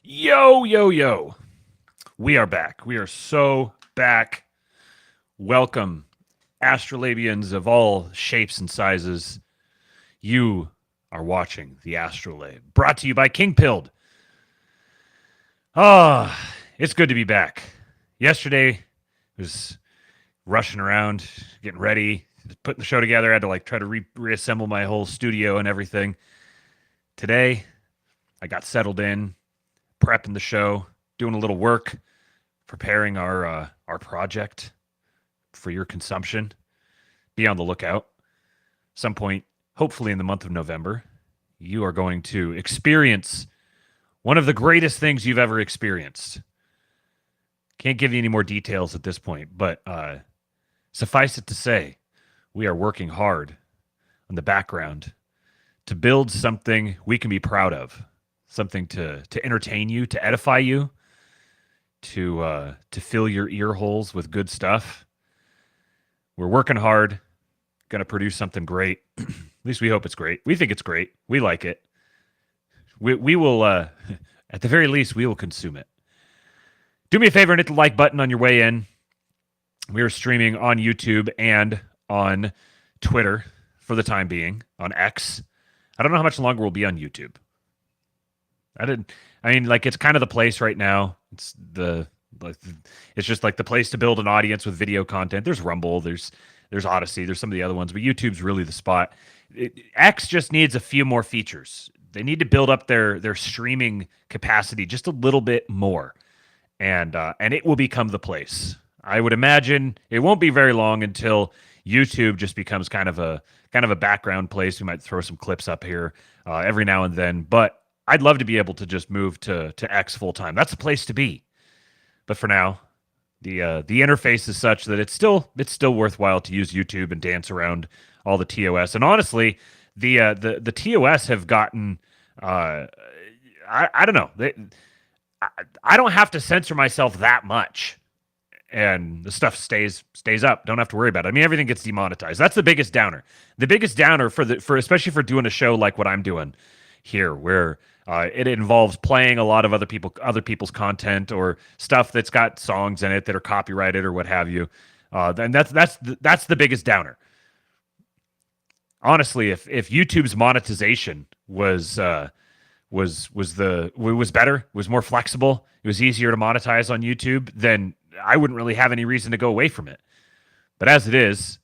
Yo, yo, yo. We are back. We are so back. Welcome, astrolabians of all shapes and sizes. You are watching the Astrolabe, brought to you by King Pilled. It's good to be back. Yesterday was rushing around, getting ready, putting the show together. I had to try to reassemble my whole studio and everything. Today, I got settled in, prepping the show, doing a little work, preparing our project for your consumption. Be on the lookout. Some point, hopefully in the month of November, you are going to experience one of the greatest things you've ever experienced. Can't give you any more details at this point, but suffice it to say, we are working hard on the background to build something we can be proud of, something to entertain you, to edify you, to fill your ear holes with good stuff. We're working hard, going to produce something great. At least we hope it's great. We think it's great. We like it. We will, at the very least, we will consume it. Do me a favor and hit the like button on your way in. We are streaming on YouTube and on Twitter for the time being, on X. I don't know how much longer we'll be on YouTube. It's kind of the place right now. It's just like the place to build an audience with video content. There's Rumble, there's Odyssey, there's some of the other ones, but YouTube's really the spot. X just needs a few more features. They need to build up their streaming capacity just a little bit more, and it will become the place. I would imagine it won't be very long until YouTube just becomes kind of a background place. We might throw some clips up here every now and then, but I'd love to be able to just move to X full time. That's the place to be. But for now, the interface is such that it's still worthwhile to use YouTube and dance around all the TOS. And honestly, the TOS have gotten I don't know. I don't have to censor myself that much, and the stuff stays up. Don't have to worry about it. I mean, everything gets demonetized. That's the biggest downer. The biggest downer for especially for doing a show like what I'm doing here, where it involves playing a lot of other people's content or stuff that's got songs in it that are copyrighted or what have you. Then that's the biggest downer. Honestly, if YouTube's monetization was better, was more flexible, it was easier to monetize on YouTube, then I wouldn't really have any reason to go away from it. But as it is,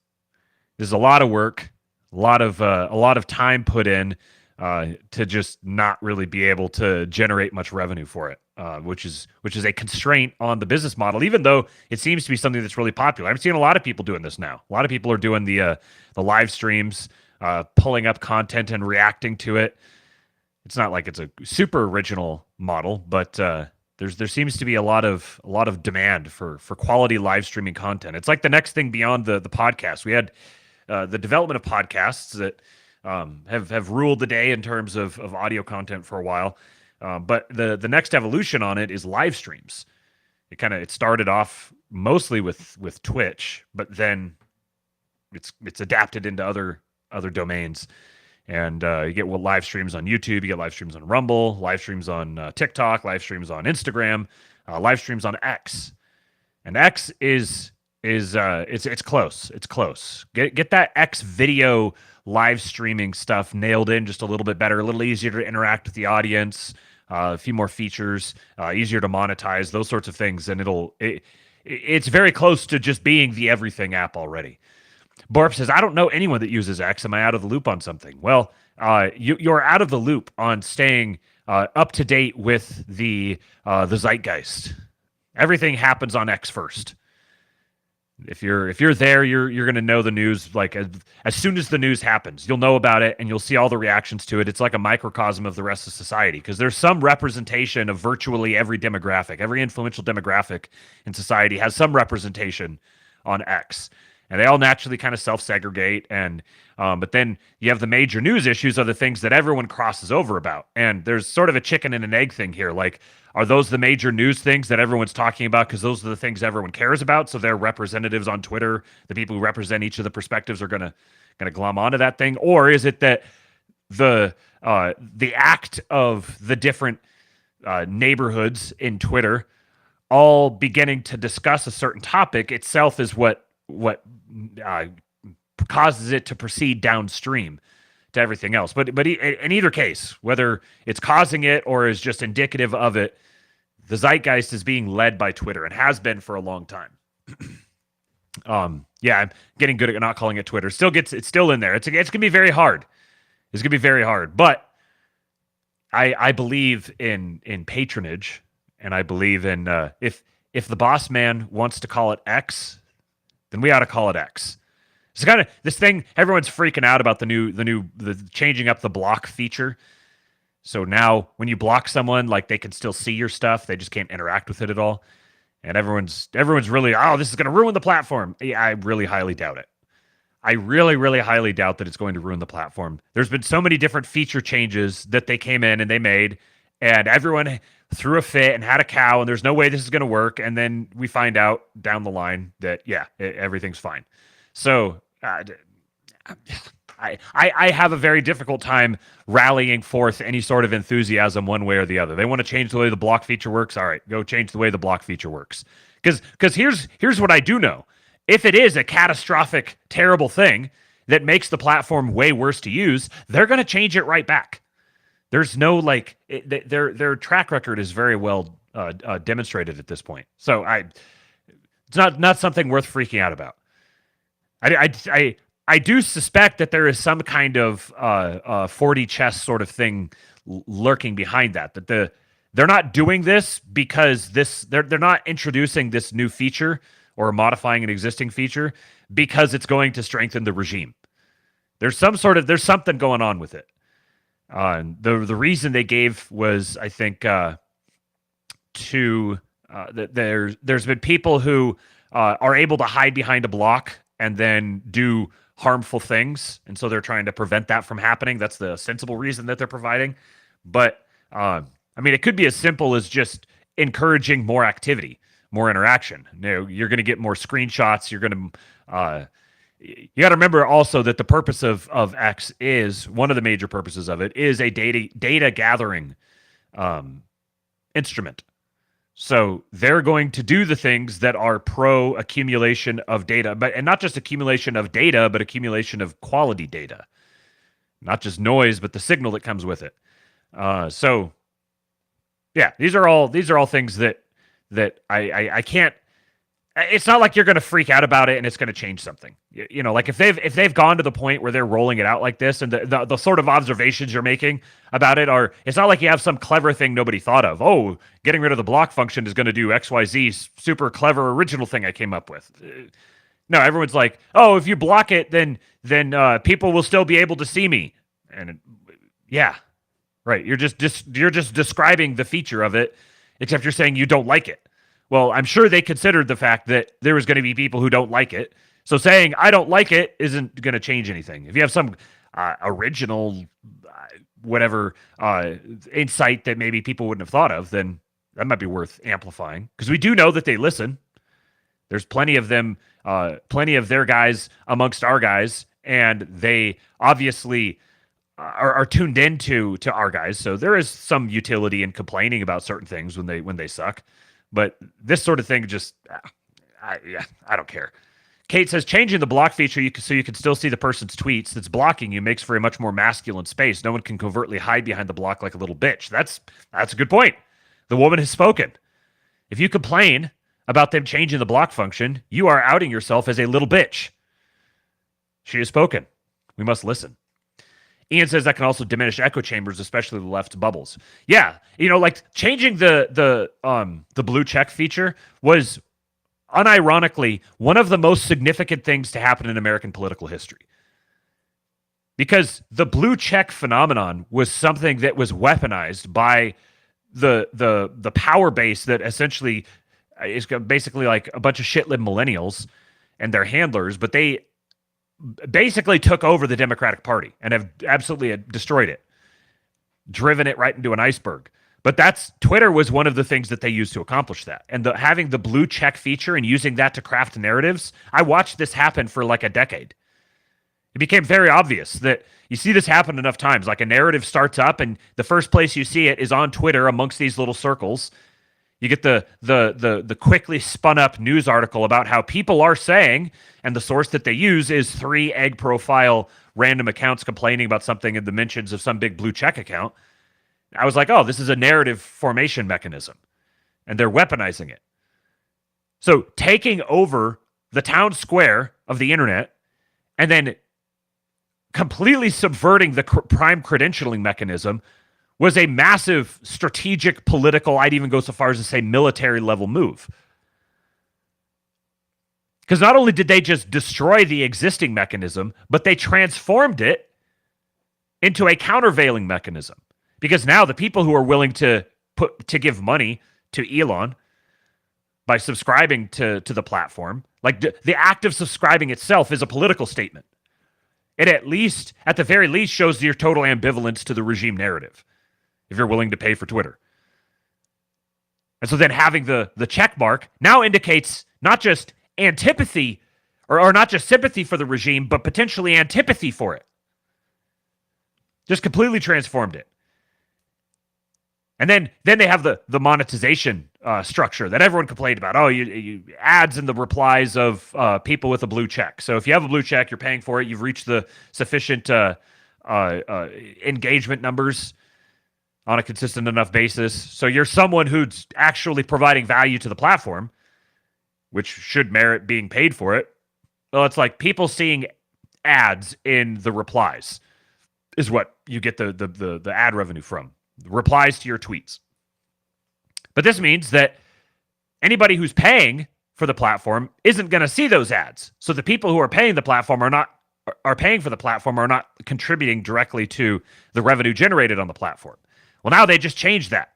there's a lot of work, a lot of time put in to just not really be able to generate much revenue for it, which is a constraint on the business model. Even though it seems to be something that's really popular, I've seen a lot of people doing this now. A lot of people are doing the live streams, pulling up content and reacting to it. It's not like it's a super original model, but there seems to be a lot of demand for quality live streaming content. It's like the next thing beyond the podcast. We had the development of podcasts that have ruled the day in terms of audio content for a while, but the next evolution on it is live streams. It started off mostly with Twitch, but then it's adapted into other domains. And you get live streams on YouTube, you get live streams on Rumble, live streams on TikTok, live streams on Instagram, live streams on X. And X is it's close. It's close. Get that X video live streaming stuff nailed in just a little bit better, a little easier to interact with the audience, a few more features, easier to monetize, those sorts of things, and it's very close to just being the everything app already. Borp says, I don't know anyone that uses X. Am I out of the loop on something? Well, you're out of the loop on staying up to date with the zeitgeist. Everything happens on X first. If you're there, you're going to know the news as soon as the news happens. You'll know about it and you'll see all the reactions to it. It's like a microcosm of the rest of society because there's some representation of virtually every demographic. Every influential demographic in society has some representation on X. And they all naturally kind of self-segregate, but then you have the major news issues are the things that everyone crosses over about. And there's sort of a chicken and an egg thing here. Like, are those the major news things that everyone's talking about because those are the things everyone cares about? So their representatives on Twitter, the people who represent each of the perspectives, are going to going to glom onto that thing, or is it that the act of the different neighborhoods in Twitter all beginning to discuss a certain topic itself is what causes it to proceed downstream to everything else. But in either case, whether it's causing it or is just indicative of it, the zeitgeist is being led by Twitter and has been for a long time. Yeah, I'm getting good at not calling it Twitter. It's still in there. It's gonna be very hard. It's gonna be very hard. But I believe in patronage, and I believe in if the boss man wants to call it X, then we ought to call it X. It's kind of this thing. Everyone's freaking out about the changing up the block feature. So now when you block someone, like they can still see your stuff, they just can't interact with it at all. And everyone's really, oh, this is going to ruin the platform. Yeah, I really highly doubt it. I really, really highly doubt that it's going to ruin the platform. There's been so many different feature changes that they came in and they made, and everyone threw a fit and had a cow, and there's no way this is going to work. And then we find out down the line that, yeah, everything's fine. So I have a very difficult time rallying forth any sort of enthusiasm one way or the other. They want to change the way the block feature works. All right, go change the way the block feature works. Because here's what I do know. If it is a catastrophic, terrible thing that makes the platform way worse to use, they're going to change it right back. There's no their track record is very well demonstrated at this point. So it's not something worth freaking out about. I do suspect that there is some kind of 4D chess sort of thing lurking behind that. That they're not doing this because they're not introducing this new feature or modifying an existing feature because it's going to strengthen the regime. There's something going on with it. The reason they gave was, I think, that there's been people who are able to hide behind a block and then do harmful things, and so they're trying to prevent that from happening. That's the sensible reason that they're providing. But I mean, it could be as simple as just encouraging more activity, more interaction. You're going to get more screenshots. You're going to you got to remember also that the purpose of X is one of the major purposes of it is a data gathering instrument. So they're going to do the things that are pro accumulation of data, and not just accumulation of data, but accumulation of quality data, not just noise, but the signal that comes with it. So yeah, these are all things that I can't. It's not like you're going to freak out about it and it's going to change something. Like if they've gone to the point where they're rolling it out like this, and the sort of observations you're making about it are, it's not like you have some clever thing nobody thought of. Oh, getting rid of the block function is going to do XYZ super clever original thing I came up with. No, everyone's like, oh, if you block it, then people will still be able to see me. And yeah, right. You're just describing the feature of it, except you're saying you don't like it. Well, I'm sure they considered the fact that there was going to be people who don't like it. So saying I don't like it isn't going to change anything. If you have some original, whatever insight that maybe people wouldn't have thought of, then that might be worth amplifying. Because we do know that they listen. There's plenty of them, plenty of their guys amongst our guys, and they obviously are tuned into our guys. So there is some utility in complaining about certain things when they suck. But this sort of thing just, I don't care. Kate says, changing the block feature so you can still see the person's tweets that's blocking you makes for a much more masculine space. No one can covertly hide behind the block like a little bitch. That's a good point. The woman has spoken. If you complain about them changing the block function, you are outing yourself as a little bitch. She has spoken. We must listen. Ian says that can also diminish echo chambers, especially the left's bubbles. Yeah, like changing the blue check feature was unironically one of the most significant things to happen in American political history. Because the blue check phenomenon was something that was weaponized by the power base that essentially is basically like a bunch of shit-lib millennials and their handlers, but they basically took over the Democratic Party and have absolutely destroyed it, driven it right into an iceberg. But Twitter was one of the things that they used to accomplish that. And having the blue check feature and using that to craft narratives, I watched this happen for like a decade. It became very obvious that you see this happen enough times. Like a narrative starts up, and the first place you see it is on Twitter amongst these little circles. You get the quickly spun up news article about how people are saying, and the source that they use is 3 egg profile random accounts complaining about something in the mentions of some big blue check account. I was like, oh, this is a narrative formation mechanism, and they're weaponizing it. So taking over the town square of the internet and then completely subverting the prime credentialing mechanism was a massive strategic, political, I'd even go so far as to say military level move. Because not only did they just destroy the existing mechanism, but they transformed it into a countervailing mechanism. Because now the people who are willing to give money to Elon by subscribing to the platform, like the act of subscribing itself is a political statement. It at the very least, shows your total ambivalence to the regime narrative, if you're willing to pay for Twitter. And so then having the check mark now indicates not just antipathy or not just sympathy for the regime, but potentially antipathy for it. Just completely transformed it. And then they have the monetization structure that everyone complained about. Oh, you ads in the replies of people with a blue check. So if you have a blue check, you're paying for it. You've reached the sufficient engagement numbers on a consistent enough basis. So you're someone who's actually providing value to the platform, which should merit being paid for it. Well, it's like people seeing ads in the replies is what you get the ad revenue from. Replies to your tweets. But this means that anybody who's paying for the platform isn't going to see those ads. So the people who are paying the platform are paying for the platform are not contributing directly to the revenue generated on the platform. Well, now they just changed that.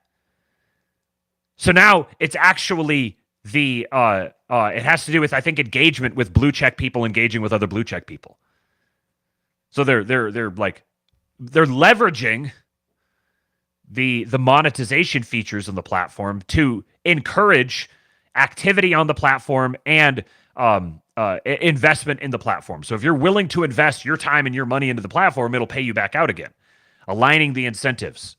So now it's actually it has to do with, I think, engagement with blue check people engaging with other blue check people. So they're leveraging the monetization features on the platform to encourage activity on the platform and investment in the platform. So if you're willing to invest your time and your money into the platform, it'll pay you back out again, aligning the incentives.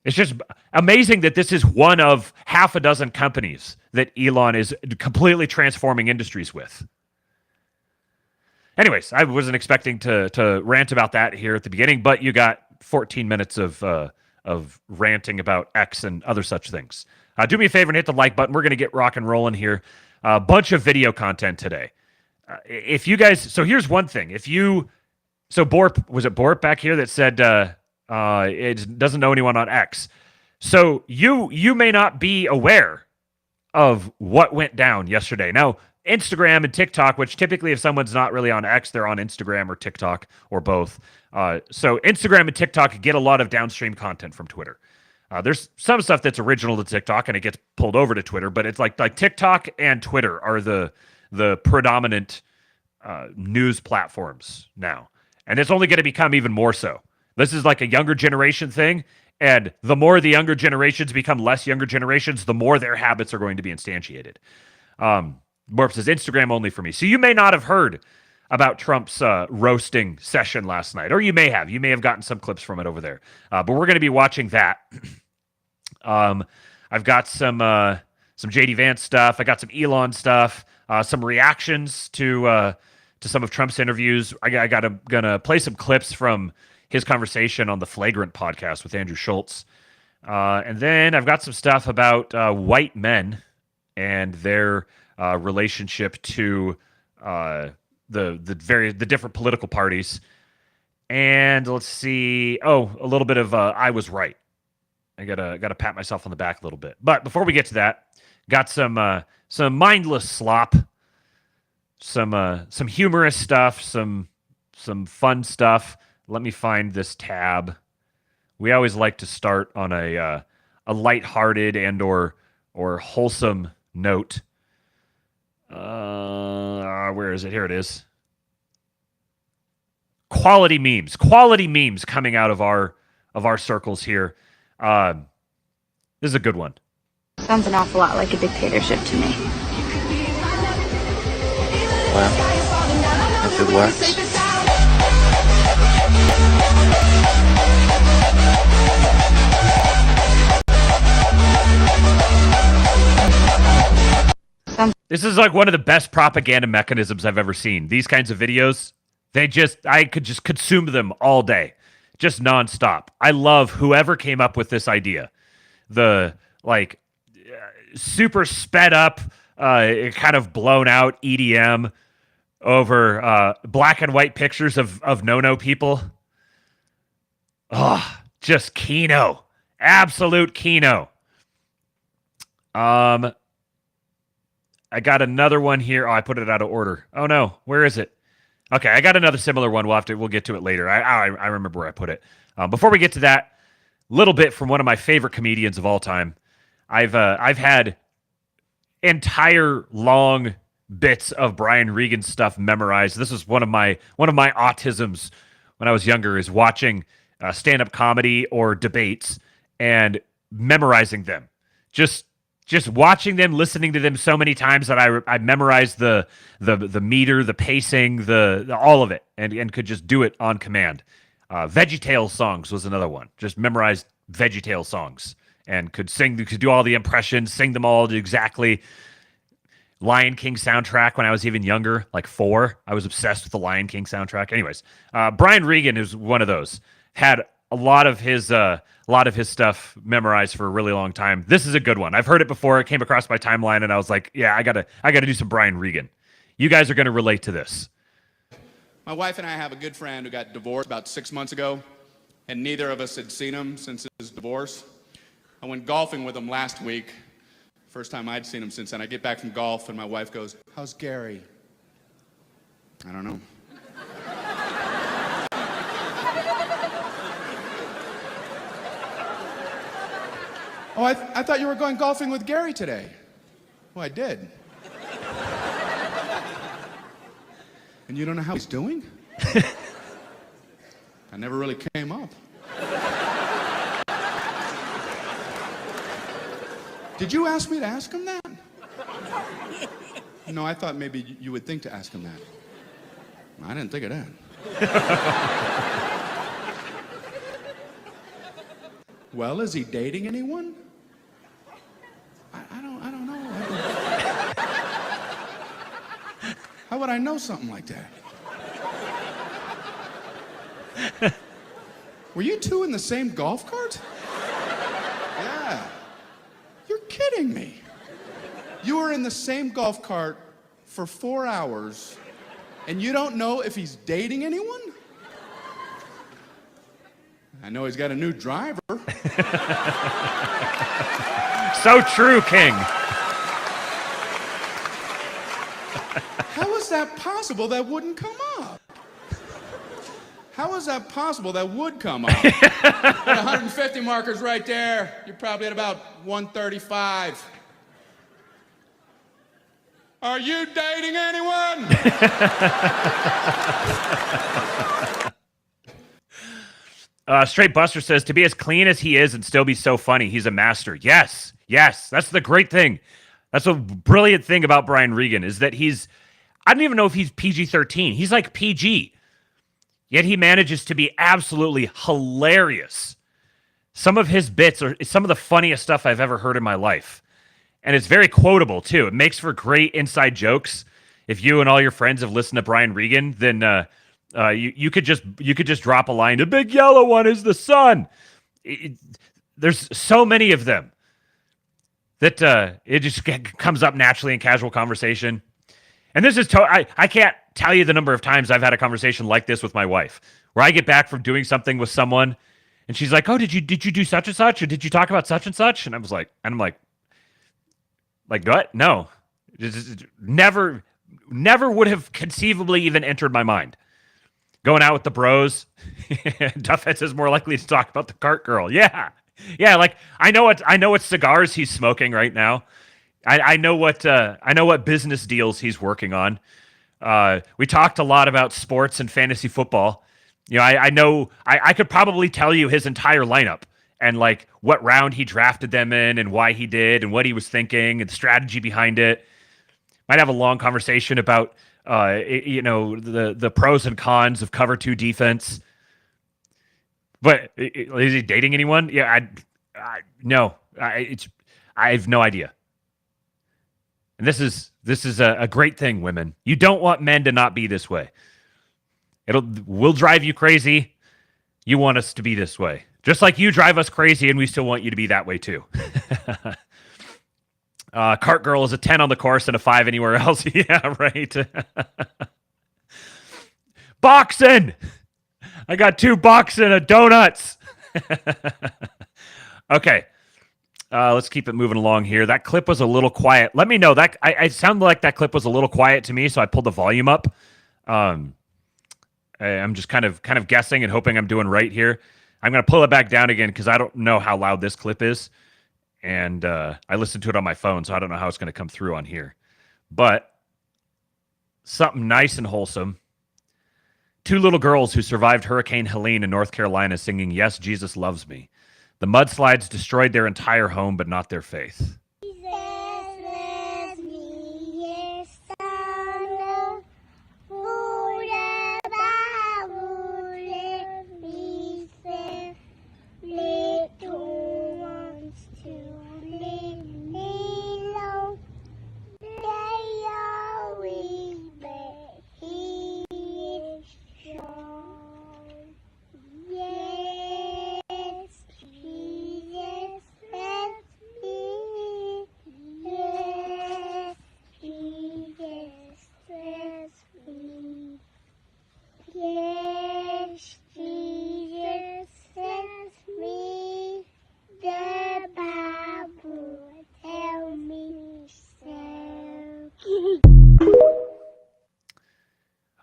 It's just amazing that this is one of half a dozen companies that Elon is completely transforming industries with. Anyways, I wasn't expecting to rant about that here at the beginning, but you got 14 minutes of ranting about X and other such things. Do me a favor and hit the like button. We're going to get rock and rolling here. A bunch of video content today. If you guys, so here's one thing. Borp, was it Borp back here that said it doesn't know anyone on X? So you may not be aware of what went down yesterday. Now, Instagram and TikTok, which typically if someone's not really on X, they're on Instagram or TikTok or both. So Instagram and TikTok get a lot of downstream content from Twitter. There's some stuff that's original to TikTok and it gets pulled over to Twitter, but it's like TikTok and Twitter are the predominant news platforms now. And it's only going to become even more so. This is like a younger generation thing. And the more the younger generations become less younger generations, the more their habits are going to be instantiated. Morp says, Instagram only for me. So you may not have heard about Trump's roasting session last night, or you may have. You may have gotten some clips from it over there. But we're going to be watching that. I've got some JD Vance stuff. I got some Elon stuff. Some reactions to some of Trump's interviews. I'm gonna play some clips from his conversation on the Flagrant podcast with Andrew Schulz. And then I've got some stuff about white men and their relationship to the different political parties. And let's see. Oh, a little bit of I was right. I gotta pat myself on the back a little bit. But before we get to that, got some mindless slop, some humorous stuff, some fun stuff. Let me find this tab. We always like to start on a lighthearted and or wholesome note. Where is it? Here it is. Quality memes coming out of our circles here. This is a good one. Sounds an awful lot like a dictatorship to me. Well, It works. This is like one of the best propaganda mechanisms I've ever seen. These kinds of videos, I could just consume them all day, just nonstop. I love whoever came up with this idea. The like super sped up, kind of blown out EDM over black and white pictures of no people. Oh, just Kino. Absolute Kino. I got another one here. Oh, I put it out of order. Oh no, where is it? Okay, I got another similar one. We'll get to it later. I remember where I put it. Before we get to that, little bit from one of my favorite comedians of all time. I've had entire long bits of Brian Regan stuff memorized. This is one of my autisms when I was younger, is watching stand-up comedy or debates and memorizing them. Just watching them, listening to them so many times that I memorized the meter, the pacing, the all of it, and could just do it on command. VeggieTales songs was another one. Just memorized VeggieTales songs and could do all the impressions, sing them all exactly. Lion King soundtrack when I was even younger, like 4. I was obsessed with the Lion King soundtrack. Anyways, Brian Regan is one of those. Had a lot of his stuff memorized for a really long time. This is a good one. I've heard it before. It came across my timeline, and I was like, yeah, I gotta do some Brian Regan. You guys are gonna relate to this. My wife and I have a good friend who got divorced about 6 months ago, and neither of us had seen him since his divorce. I went golfing with him last week. First time I'd seen him since then. I get back from golf, and my wife goes, "How's Gary?" I don't know. Oh, I thought you were going golfing with Gary today. Well, I did. And you don't know how he's doing? I never really came up. Did you ask me to ask him that? No, I thought maybe you would think to ask him that. I didn't think of that. Well, is he dating anyone? I don't know. How would I know something like that? Were you two in the same golf cart? Yeah. You're kidding me. You were in the same golf cart for 4 hours, and you don't know if he's dating anyone? I know he's got a new driver. So true, King. How is that possible that wouldn't come up? How is that possible that would come up? 150 markers right there. You're probably at about 135. Are you dating anyone? Straight Buster says, to be as clean as he is and still be so funny, he's a master. Yes, that's the great thing. That's a brilliant thing about Brian Regan, is that I don't even know if he's PG-13. He's like PG. Yet he manages to be absolutely hilarious. Some of his bits are some of the funniest stuff I've ever heard in my life. And it's very quotable, too. It makes for great inside jokes. If you and all your friends have listened to Brian Regan, then you could just drop a line. The big yellow one is the sun. There's so many of them that it just comes up naturally in casual conversation. And this is I can't tell you the number of times I've had a conversation like this with my wife, where I get back from doing something with someone, and she's like, "Oh, did you do such and such, or did you talk about such and such?" And I'm like, what? No, never would have conceivably even entered my mind. Going out with the bros. Duffhead says more likely to talk about the cart girl. Yeah. Like I know what cigars he's smoking right now. I know what business deals he's working on. We talked a lot about sports and fantasy football. You know, I know I could probably tell you his entire lineup and like what round he drafted them in and why he did and what he was thinking and the strategy behind it. Might have a long conversation about the pros and cons of cover two defense. But is he dating anyone? Yeah, no. I have no idea. And this is a great thing, women. You don't want men to not be this way. We'll drive you crazy. You want us to be this way. Just like you drive us crazy, and we still want you to be that way too. Cart Girl is a 10 on the course and a 5 anywhere else. Yeah, right. Boxing! I got 2 boxing of donuts. Okay. Let's keep it moving along here. That clip was a little quiet. Let me know. That I sounded like that clip was a little quiet to me, so I pulled the volume up. I'm just kind of guessing and hoping I'm doing right here. I'm going to pull it back down again because I don't know how loud this clip is. And I listened to it on my phone, so I don't know how it's going to come through on here. But something nice and wholesome. 2 little girls who survived Hurricane Helene in North Carolina singing "Yes, Jesus Loves Me." The mudslides destroyed their entire home, but not their faith.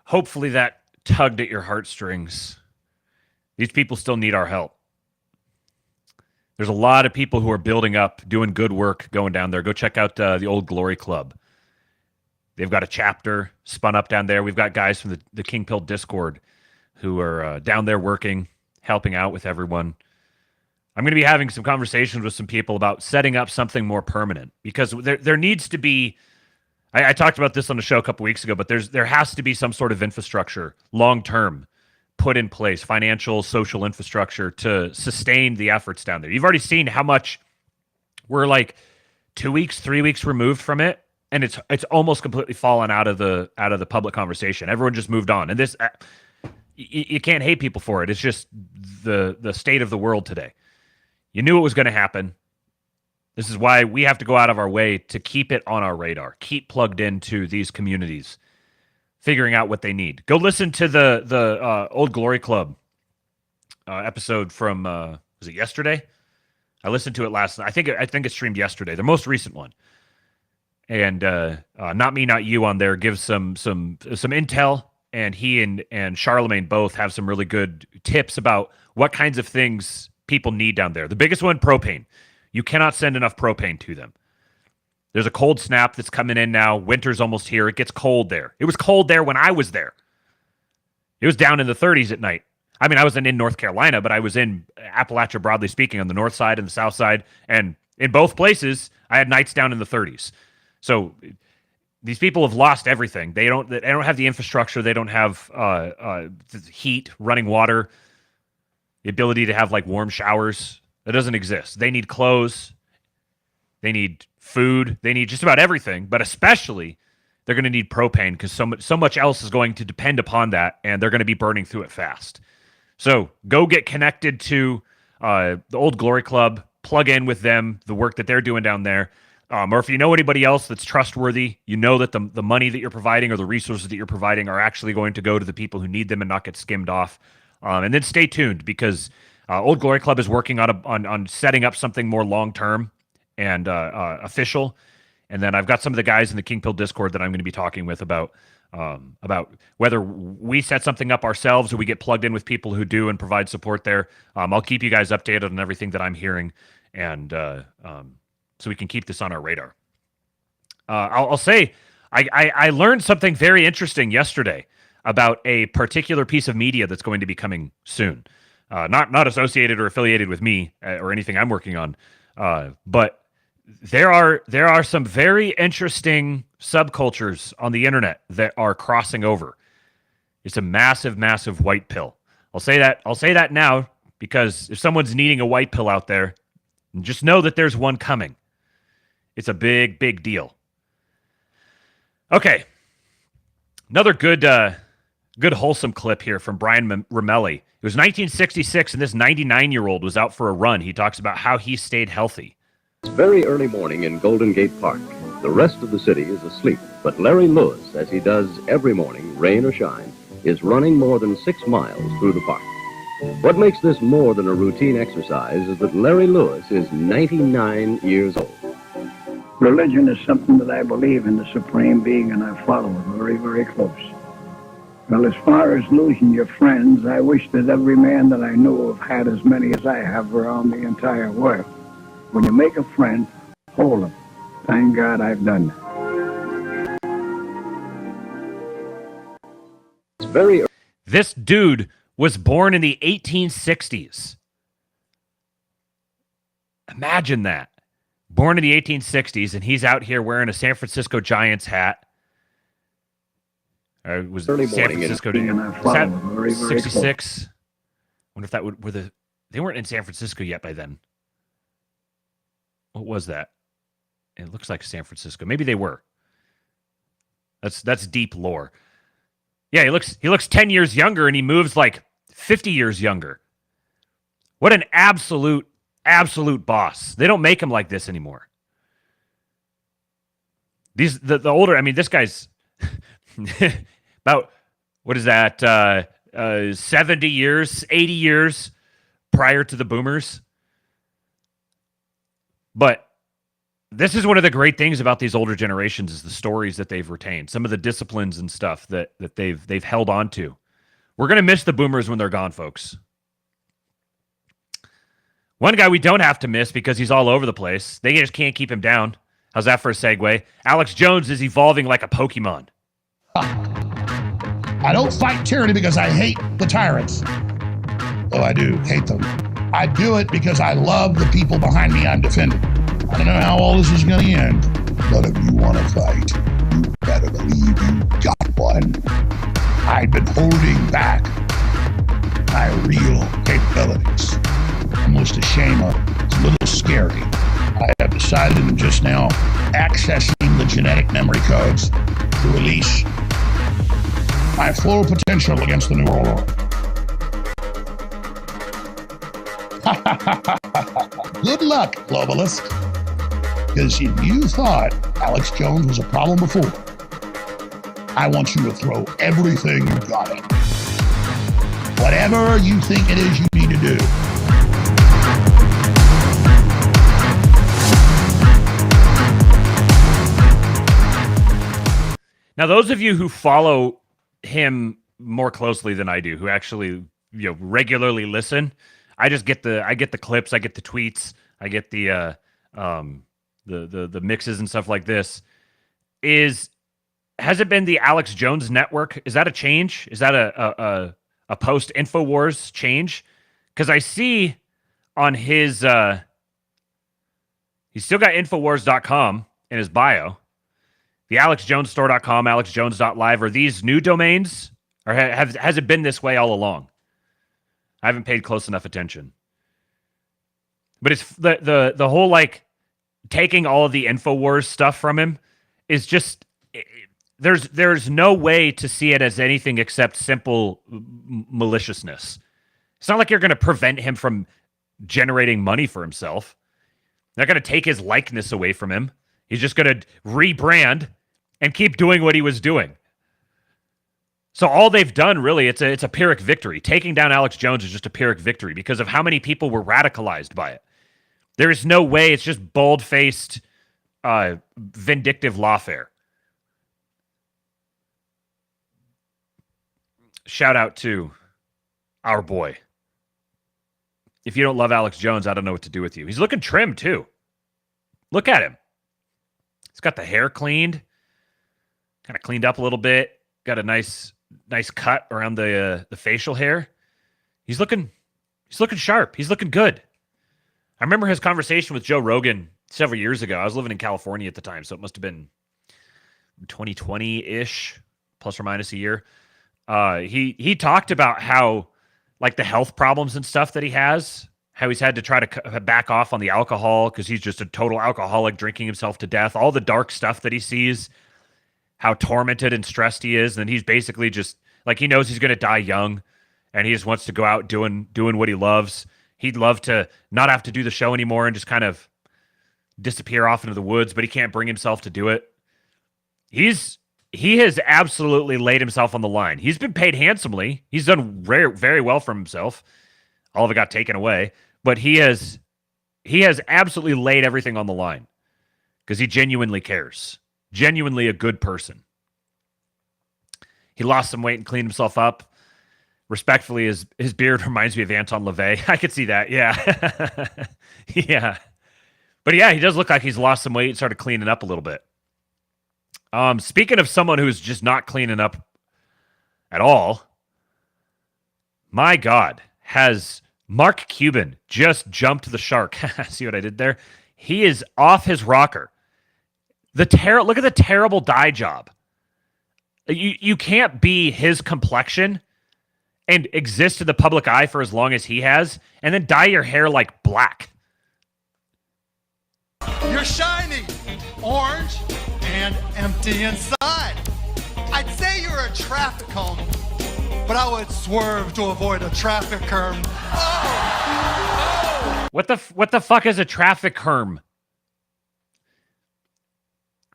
Hopefully that tugged at your heartstrings. These people still need our help. There's a lot of people who are building up, doing good work going down there. Go check out the Old Glory Club. They've got a chapter spun up down there. We've got guys from the King Pill Discord who are down there working, helping out with everyone. I'm going to be having some conversations with some people about setting up something more permanent because there needs to be. I talked about this on the show a couple weeks ago, but there has to be some sort of infrastructure, long-term, put in place, financial, social infrastructure to sustain the efforts down there. You've already seen how much we're like 2 weeks, 3 weeks removed from it, and it's almost completely fallen out of the public conversation. Everyone just moved on, and this you can't hate people for it. It's just the state of the world today. You knew it was going to happen. This is why we have to go out of our way to keep it on our radar, keep plugged into these communities, figuring out what they need. Go listen to the Old Glory Club episode from, was it yesterday? I listened to it last night. I think it streamed yesterday, the most recent one. And Not Me, Not You on there gives some intel, and he and Charlemagne both have some really good tips about what kinds of things people need down there. The biggest one, propane. You cannot send enough propane to them. There's a cold snap that's coming in now. Winter's almost here. It gets cold there. It was cold there when I was there. It was down in the 30s at night. I mean, I wasn't in North Carolina, but I was in Appalachia, broadly speaking, on the north side and the south side. And in both places, I had nights down in the 30s. So these people have lost everything. They don't have the infrastructure. They don't have heat, running water, the ability to have like warm showers. That doesn't exist. They need clothes. They need food. They need just about everything, but especially they're going to need propane because so much else is going to depend upon that, and they're going to be burning through it fast. So go get connected to the Old Glory Club, plug in with them, the work that they're doing down there. Or if you know anybody else that's trustworthy, you know that the money that you're providing or the resources that you're providing are actually going to go to the people who need them and not get skimmed off. And then stay tuned because Old Glory Club is working on setting up something more long-term and official. And then I've got some of the guys in the King Pill Discord that I'm going to be talking with about whether we set something up ourselves or we get plugged in with people who do and provide support there. I'll keep you guys updated on everything that I'm hearing, and so we can keep this on our radar. I'll say I learned something very interesting yesterday about a particular piece of media that's going to be coming soon. Not associated or affiliated with me or anything I'm working on, but there are some very interesting subcultures on the internet that are crossing over. It's a massive, massive white pill. I'll say that now because if someone's needing a white pill out there, just know that there's one coming. It's a big, big deal. Okay. Another good wholesome clip here from Brian Romelli. It was 1966, and this 99-year-old was out for a run. He talks about how he stayed healthy. It's very early morning in Golden Gate Park. The rest of the city is asleep, but Larry Lewis, as he does every morning, rain or shine, is running more than 6 miles through the park. What makes this more than a routine exercise is that Larry Lewis is 99 years old. Religion is something that I believe in the supreme being, and I follow it very, very close. Well, as far as losing your friends, I wish that every man that I know of had as many as I have around the entire world. When you make a friend, hold him. Thank God I've done that. It's very... This dude was born in the 1860s. Imagine that. Born in the 1860s, and he's out here wearing a San Francisco Giants hat. It was early San morning Francisco. Was that 66? Wonder if that were they weren't in San Francisco yet by then. What was that? It looks like San Francisco. Maybe they were. That's deep lore. Yeah, he looks 10 years younger, and he moves like 50 years younger. What an absolute boss. They don't make him like this anymore. The older, I mean, this guy's about, what is that, 70 years, 80 years prior to the boomers. But this is one of the great things about these older generations is the stories that they've retained, some of the disciplines and stuff that they've held on to. We're going to miss the boomers when they're gone, folks. One guy we don't have to miss because he's all over the place. They just can't keep him down. How's that for a segue? Alex Jones is evolving like a Pokemon. I don't fight tyranny because I hate the tyrants. Oh, I do hate them. I do it because I love the people behind me I'm defending. I don't know how all this is going to end, but if you want to fight, you better believe you got one. I've been holding back my real capabilities. Almost a shame of it's a little scary. I have decided I'm just now accessing the genetic memory codes to release my full potential against the New World Order. Good luck, globalist. Because if you thought Alex Jones was a problem before, I want you to throw everything you got at it. Whatever you think it is you need to do. Now, those of you who follow him more closely than I do, who actually regularly listen, I get the clips, I get the tweets, I get the mixes and stuff like this. Has it been the Alex Jones network? Is that a change? Is that a post InfoWars change? Because I see on his he's still got Infowars.com in his bio. The AlexJonesStore.com, AlexJones.live, are these new domains? Or has it been this way all along? I haven't paid close enough attention. But it's the whole like taking all of the InfoWars stuff from him is just there's no way to see it as anything except simple maliciousness. It's not like you're going to prevent him from generating money for himself. They're not going to take his likeness away from him. He's just going to rebrand and keep doing what he was doing. So all they've done, really, it's a Pyrrhic victory. Taking down Alex Jones is just a Pyrrhic victory because of how many people were radicalized by it. There is no way. It's just bald-faced, vindictive lawfare. Shout out to our boy. If you don't love Alex Jones, I don't know what to do with you. He's looking trim, too. Look at him. He's got the hair cleaned. Kind of cleaned up a little bit. Got a nice cut around the facial hair. He's looking sharp. He's looking good. I remember his conversation with Joe Rogan several years ago. I was living in California at the time, so it must have been 2020-ish, plus or minus a year. He talked about how, like, the health problems and stuff that he has, how he's had to try to back off on the alcohol because he's just a total alcoholic, drinking himself to death, all the dark stuff that he sees, how tormented and stressed he is. And he's basically just, like, he knows he's going to die young, and he just wants to go out doing what he loves. He'd love to not have to do the show anymore and just kind of disappear off into the woods, but he can't bring himself to do it. He has absolutely laid himself on the line. He's been paid handsomely. He's done very well for himself. All of it got taken away, but he has absolutely laid everything on the line because he genuinely cares. Genuinely a good person. He lost some weight and cleaned himself up. Respectfully, his beard reminds me of Anton LaVey. I could see that. Yeah. Yeah. But yeah, he does look like he's lost some weight and started cleaning up a little bit. Speaking of someone who's just not cleaning up at all, my God, has Mark Cuban just jumped the shark? See what I did there? He is off his rocker. Look at the terrible dye job. You can't be his complexion and exist in the public eye for as long as he has, and then dye your hair like black. You're shiny, orange, and empty inside. I'd say you're a traffic cone, but I would swerve to avoid a traffic curb. Oh! What the fuck is a traffic curb?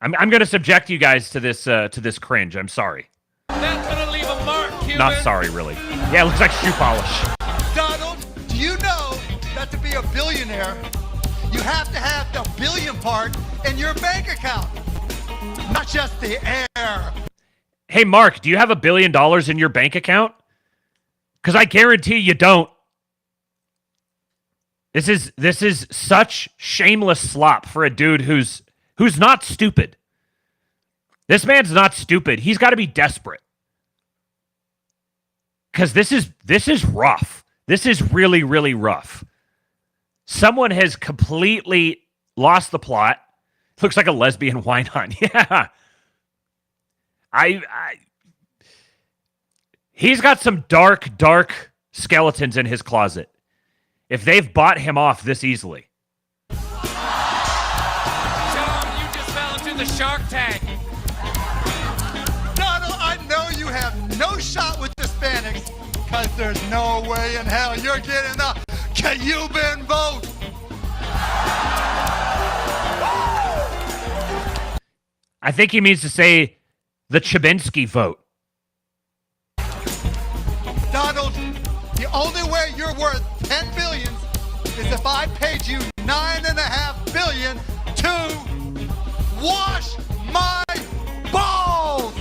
I'm going to subject you guys to this cringe. I'm sorry. That's gonna leave a mark, Cuban. Not sorry, really. Yeah, it looks like shoe polish. Donald, do you know that to be a billionaire, you have to have the billion part in your bank account, not just the air. Hey, Mark, do you have $1 billion in your bank account? Because I guarantee you don't. This is such shameless slop for a dude who's not stupid. This man's not stupid. He's got to be desperate. Because this is rough. This is really, really rough. Someone has completely lost the plot. Looks like a lesbian wine hunt. Yeah. He's got some dark skeletons in his closet. If they've bought him off this easily. John, you just fell into the shark tank. Donald, I know you have no shot with Hispanics, because there's no way in hell you're getting the Cuban vote. I think he means to say the Chabinsky vote. Donald, the only way you're worth 10 billion is if I paid you $9.5 billion to wash my balls.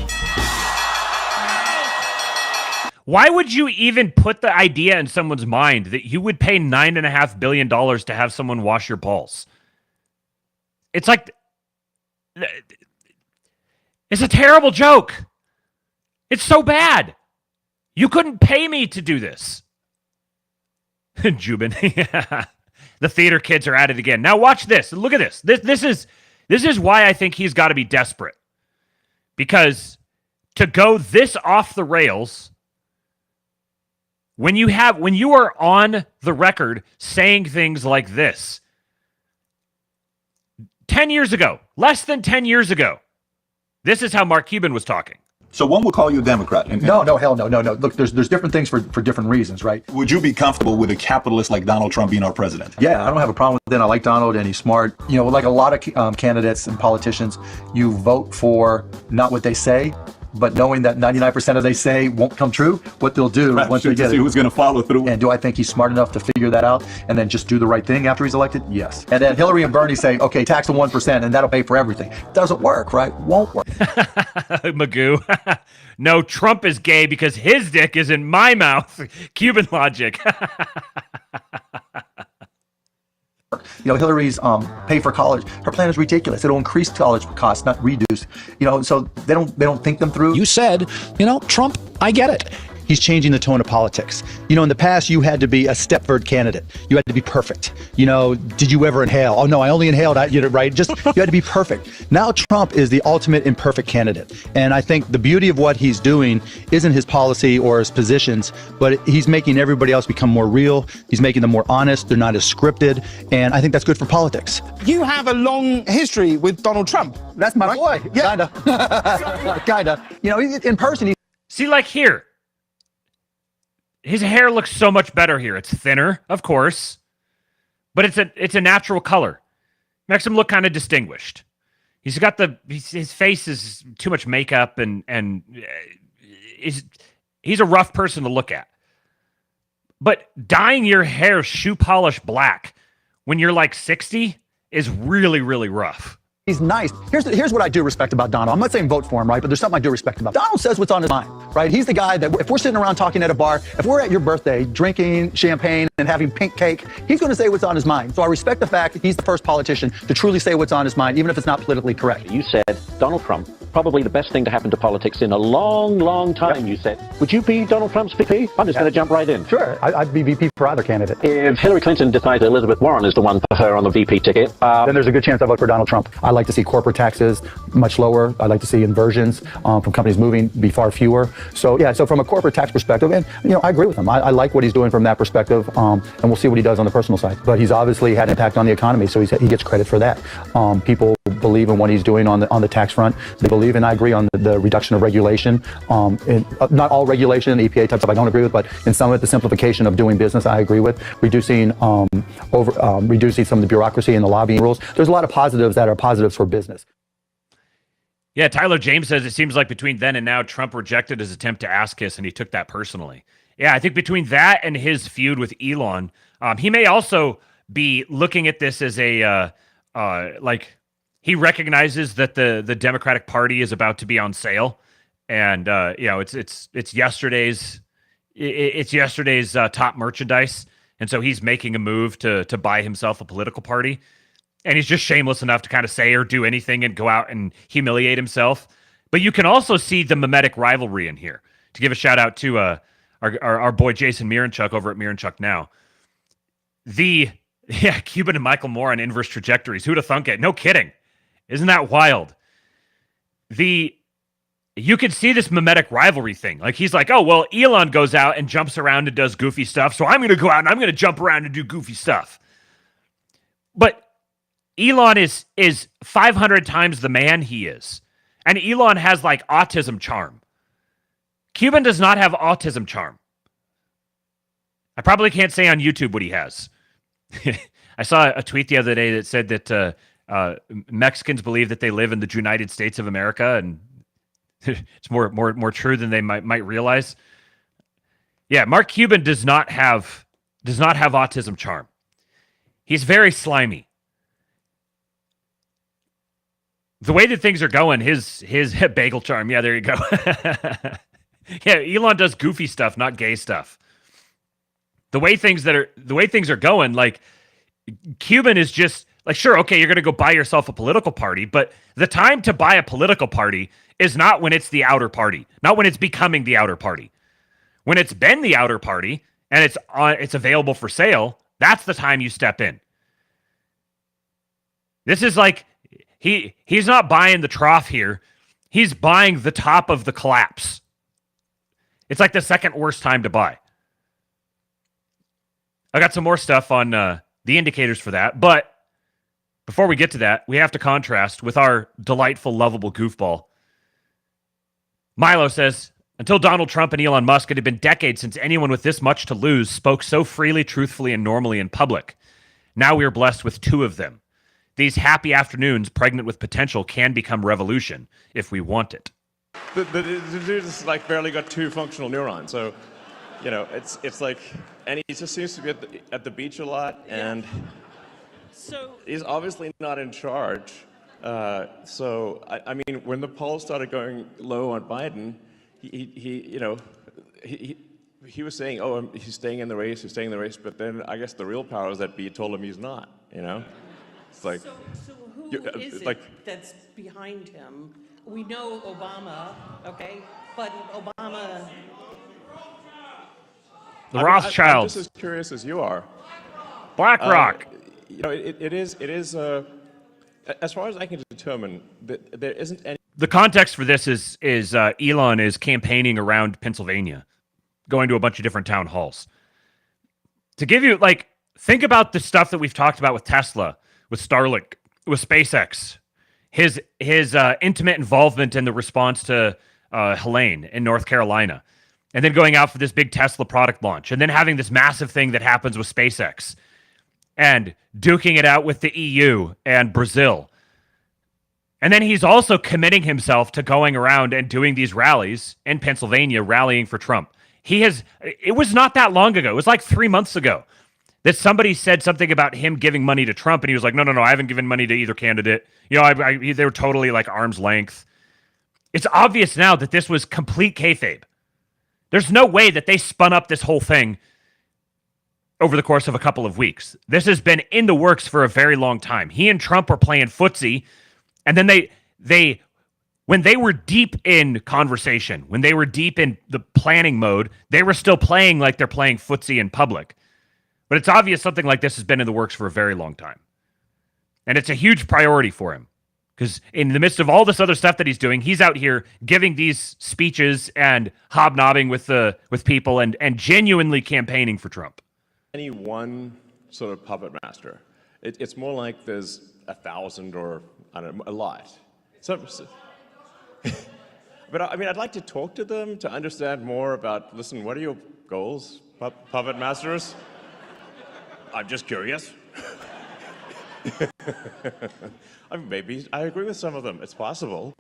Why would you even put the idea in someone's mind that you would pay $9.5 billion to have someone wash your balls? It's like, it's a terrible joke. It's so bad. You couldn't pay me to do this. Cuban. Yeah. The theater kids are at it again. Now watch this. Look at this. This is why I think he's got to be desperate. Because to go this off the rails, when you are on the record saying things like this, 10 years ago, less than 10 years ago, this is how Mark Cuban was talking. So one would call you a Democrat. No, hell no. Look, there's different things for different reasons, right? Would you be comfortable with a capitalist like Donald Trump being our president? Yeah, I don't have a problem with it. I like Donald, and he's smart. You know, like a lot of candidates and politicians, you vote for not what they say, but knowing that 99% of they say won't come true, what they'll do once they get it. Who's going to follow through? And do I think he's smart enough to figure that out and then just do the right thing after he's elected? Yes. And then Hillary and Bernie say, okay, tax the 1% and that'll pay for everything. Doesn't work, right? Won't work. Magoo. No, Trump is gay because his dick is in my mouth. Cuban logic. You know, Hillary's pay for college. Her plan is ridiculous. It'll increase college costs, not reduce. You know, so they don't think them through. You said, you know, Trump, I get it. he's changing the tone of politics. You know, in the past, you had to be a Stepford candidate. You had to be perfect. You know, did you ever inhale? Oh no, I only inhaled. You know, right? Just you had to be perfect. Now Trump is the ultimate imperfect candidate, and I think the beauty of what he's doing isn't his policy or his positions, but he's making everybody else become more real. He's making them more honest. They're not as scripted, and I think that's good for politics. You have a long history with Donald Trump. That's my boy. Yeah. Kinda. Kinda. You know, in person. See, like here, his hair looks so much better here. It's thinner, of course, but it's a natural color. Makes him look kind of distinguished. He's got his face is too much makeup and he's a rough person to look at. But dyeing your hair shoe polish black when you're like 60 is really, really rough. He's nice. Here's what I do respect about Donald. I'm not saying vote for him, right? But there's something I do respect about. Donald says what's on his mind, right? He's the guy that if we're sitting around talking at a bar, if we're at your birthday drinking champagne and having pink cake, he's going to say what's on his mind. So I respect the fact that he's the first politician to truly say what's on his mind, even if it's not politically correct. You said Donald Trump, probably the best thing to happen to politics in a long, long time, you said. Would you be Donald Trump's VP? I'm just going to jump right in. Sure, I'd be VP for either candidate. If Hillary Clinton decides Elizabeth Warren is the one for her on the VP ticket, then there's a good chance I vote for Donald Trump. I'd like to see corporate taxes much lower. I'd like to see inversions from companies moving be far fewer. So yeah, so from a corporate tax perspective, and you know, I agree with him. I like what he's doing from that perspective, and we'll see what he does on the personal side. But he's obviously had an impact on the economy, so he gets credit for that. People believe in what he's doing on the tax front. They believe, and I agree on the reduction of regulation. Not all regulation, EPA type stuff I don't agree with, but in some of it, the simplification of doing business I agree with. Reducing reducing some of the bureaucracy and the lobbying rules. There's a lot of positives that are positives for business. Yeah, Tyler James says it seems like between then and now, Trump rejected his attempt to ass kiss, and he took that personally. Yeah, I think between that and his feud with Elon, he may also be looking at this as a he recognizes that the Democratic Party is about to be on sale, and you know it's yesterday's top merchandise, and so he's making a move to buy himself a political party. And he's just shameless enough to kind of say or do anything and go out and humiliate himself. But you can also see the mimetic rivalry in here. To give a shout out to our boy Jason Miranchuk over at Miranchuk Now. Cuban and Michael Moore on inverse trajectories. Who'd have thunk it? No kidding. Isn't that wild? You can see this mimetic rivalry thing. Like he's like, oh, well, Elon goes out and jumps around and does goofy stuff. So I'm going to go out and I'm going to jump around and do goofy stuff. But Elon is 500 times the man he is. And Elon has like autism charm. Cuban does not have autism charm. I probably can't say on YouTube what he has. I saw a tweet the other day that said that Mexicans believe that they live in the United States of America, and it's more true than they might realize. Yeah, Mark Cuban does not have autism charm. He's very slimy. The way that things are going, his bagel charm. Yeah, there you go. Yeah, Elon does goofy stuff, not gay stuff. The way things are going, like Cuban is just like, sure, okay, you're going to go buy yourself a political party, but the time to buy a political party is not when it's the outer party, not when it's becoming the outer party. When it's been the outer party and it's available for sale, that's the time you step in. This is like he's not buying the trough here. He's buying the top of the collapse. It's like the second worst time to buy. I got some more stuff on the indicators for that, but before we get to that, we have to contrast with our delightful, lovable goofball. Milo says, until Donald Trump and Elon Musk, it had been decades since anyone with this much to lose spoke so freely, truthfully, and normally in public. Now we are blessed with two of them. These happy afternoons, pregnant with potential, can become revolution if we want it. The dude has like barely got 2 functional neurons, so you know it's like, and he just seems to be at the beach a lot, and so he's obviously not in charge. So I mean, when the polls started going low on Biden, he was saying, oh, he's staying in the race, but then I guess the real powers that be told him he's not. You know. It's like, so who is it that's behind him? We know Obama, okay, but Obama. The Rothschilds. I'm just as curious as you are. BlackRock. It is. As far as I can determine, there isn't any. The context for this is Elon is campaigning around Pennsylvania, going to a bunch of different town halls. To give you, think about the stuff that we've talked about with Tesla, with Starlink, with SpaceX, his intimate involvement in the response to Helene in North Carolina, and then going out for this big Tesla product launch, and then having this massive thing that happens with SpaceX, and duking it out with the EU and Brazil. And then he's also committing himself to going around and doing these rallies in Pennsylvania, rallying for Trump. It was not that long ago. It was like 3 months ago that somebody said something about him giving money to Trump. And he was like, no, I haven't given money to either candidate. They were totally like arm's length. It's obvious now that this was complete kayfabe. There's no way that they spun up this whole thing over the course of a couple of weeks. This has been in the works for a very long time. He and Trump are playing footsie. And then they when they were deep in conversation, when they were deep in the planning mode, they were still playing like they're playing footsie in public. But it's obvious something like this has been in the works for a very long time. And it's a huge priority for him. Because in the midst of all this other stuff that he's doing, he's out here giving these speeches and hobnobbing with people and genuinely campaigning for Trump. Any one sort of puppet master. It's more like there's 1,000 or I don't know, a lot. But I mean, I'd like to talk to them to understand more about, listen, what are your goals, puppet masters? I'm just curious. I mean, maybe I agree with some of them. It's possible.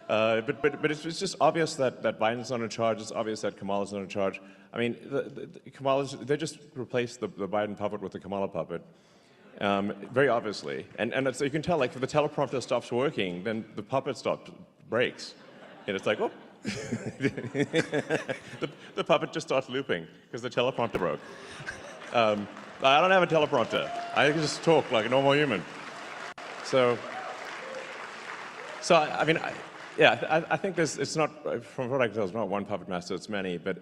But it's just obvious that Biden's not in charge. It's obvious that Kamala's not in charge. I mean, they just replaced the Biden puppet with the Kamala puppet. Very obviously. And it's, you can tell, like, if the teleprompter stops working, then the puppet breaks. And it's like, oh. the puppet just starts looping because the teleprompter broke. I don't have a teleprompter. I can just talk like a normal human. So I mean, I think it's not, from what I can tell, it's not one puppet master, it's many, but,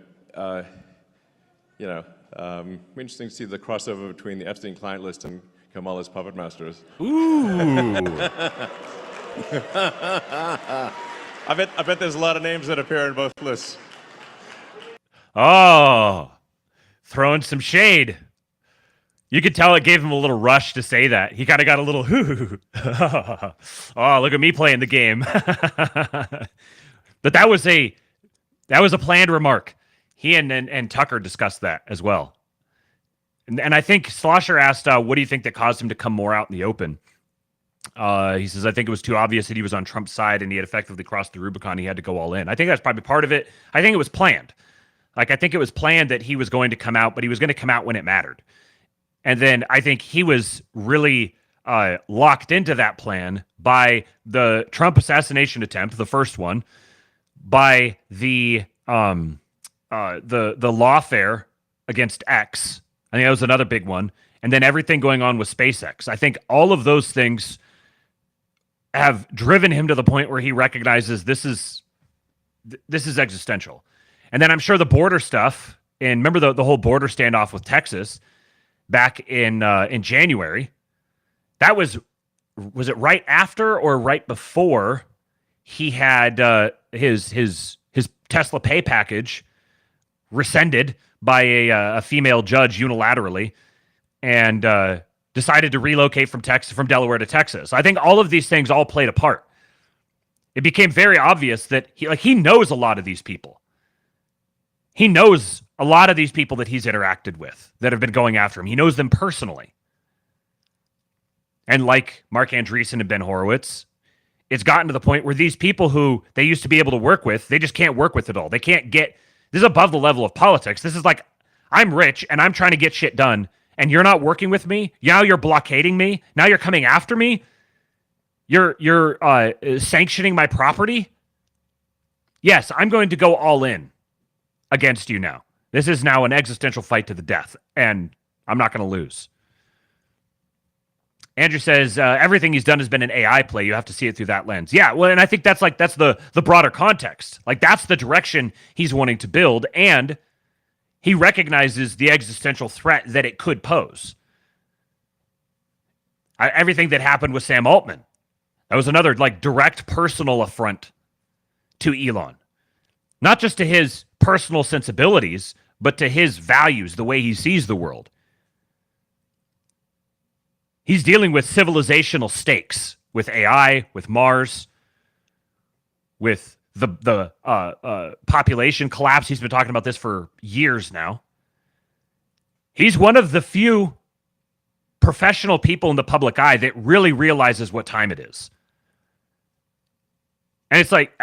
interesting to see the crossover between the Epstein client list and Kamala's puppet masters. Ooh. I bet there's a lot of names that appear in both lists. Oh, throwing some shade. You could tell it gave him a little rush to say that. He kind of got a little, oh, look at me playing the game. But that was a planned remark. He and Tucker discussed that as well. And I think Slosher asked, what do you think that caused him to come more out in the open? He says, I think it was too obvious that he was on Trump's side and he had effectively crossed the Rubicon. He had to go all in. I think that's probably part of it. I think it was planned. I think it was planned that he was going to come out, but he was going to come out when it mattered. And then I think he was really locked into that plan by the Trump assassination attempt, the first one, by the lawfare against X. I think that was another big one. And then everything going on with SpaceX. I think all of those things have driven him to the point where he recognizes this is existential. And then I'm sure the border stuff, and remember the whole border standoff with Texas back in January. That was it right after or right before he had his Tesla pay package rescinded by a female judge unilaterally, and decided to relocate from Delaware to Texas. I think all of these things all played a part. It became very obvious that he knows a lot of these people. He knows a lot of these people that he's interacted with that have been going after him. He knows them personally. And like Mark Andreessen and Ben Horowitz, it's gotten to the point where these people who they used to be able to work with, they just can't work with it all. They can't get, this is above the level of politics. This is like, I'm rich and I'm trying to get shit done and you're not working with me. Now you're blockading me. Now you're coming after me. You're sanctioning my property. Yes, I'm going to go all in against you now. This is now an existential fight to the death, and I'm not going to lose. Andrew says, everything he's done has been an AI play. You have to see it through that lens. Yeah, well, and I think that's the broader context. Like, that's the direction he's wanting to build, and He recognizes the existential threat that it could pose. Everything that happened with Sam Altman, that was another like direct personal affront to Elon. Not just to his personal sensibilities, but to his values, the way he sees the world. He's dealing with civilizational stakes, with AI, with Mars, with the population collapse. He's been talking about this for years now. He's one of the few professional people in the public eye that really realizes what time it is. And it's like,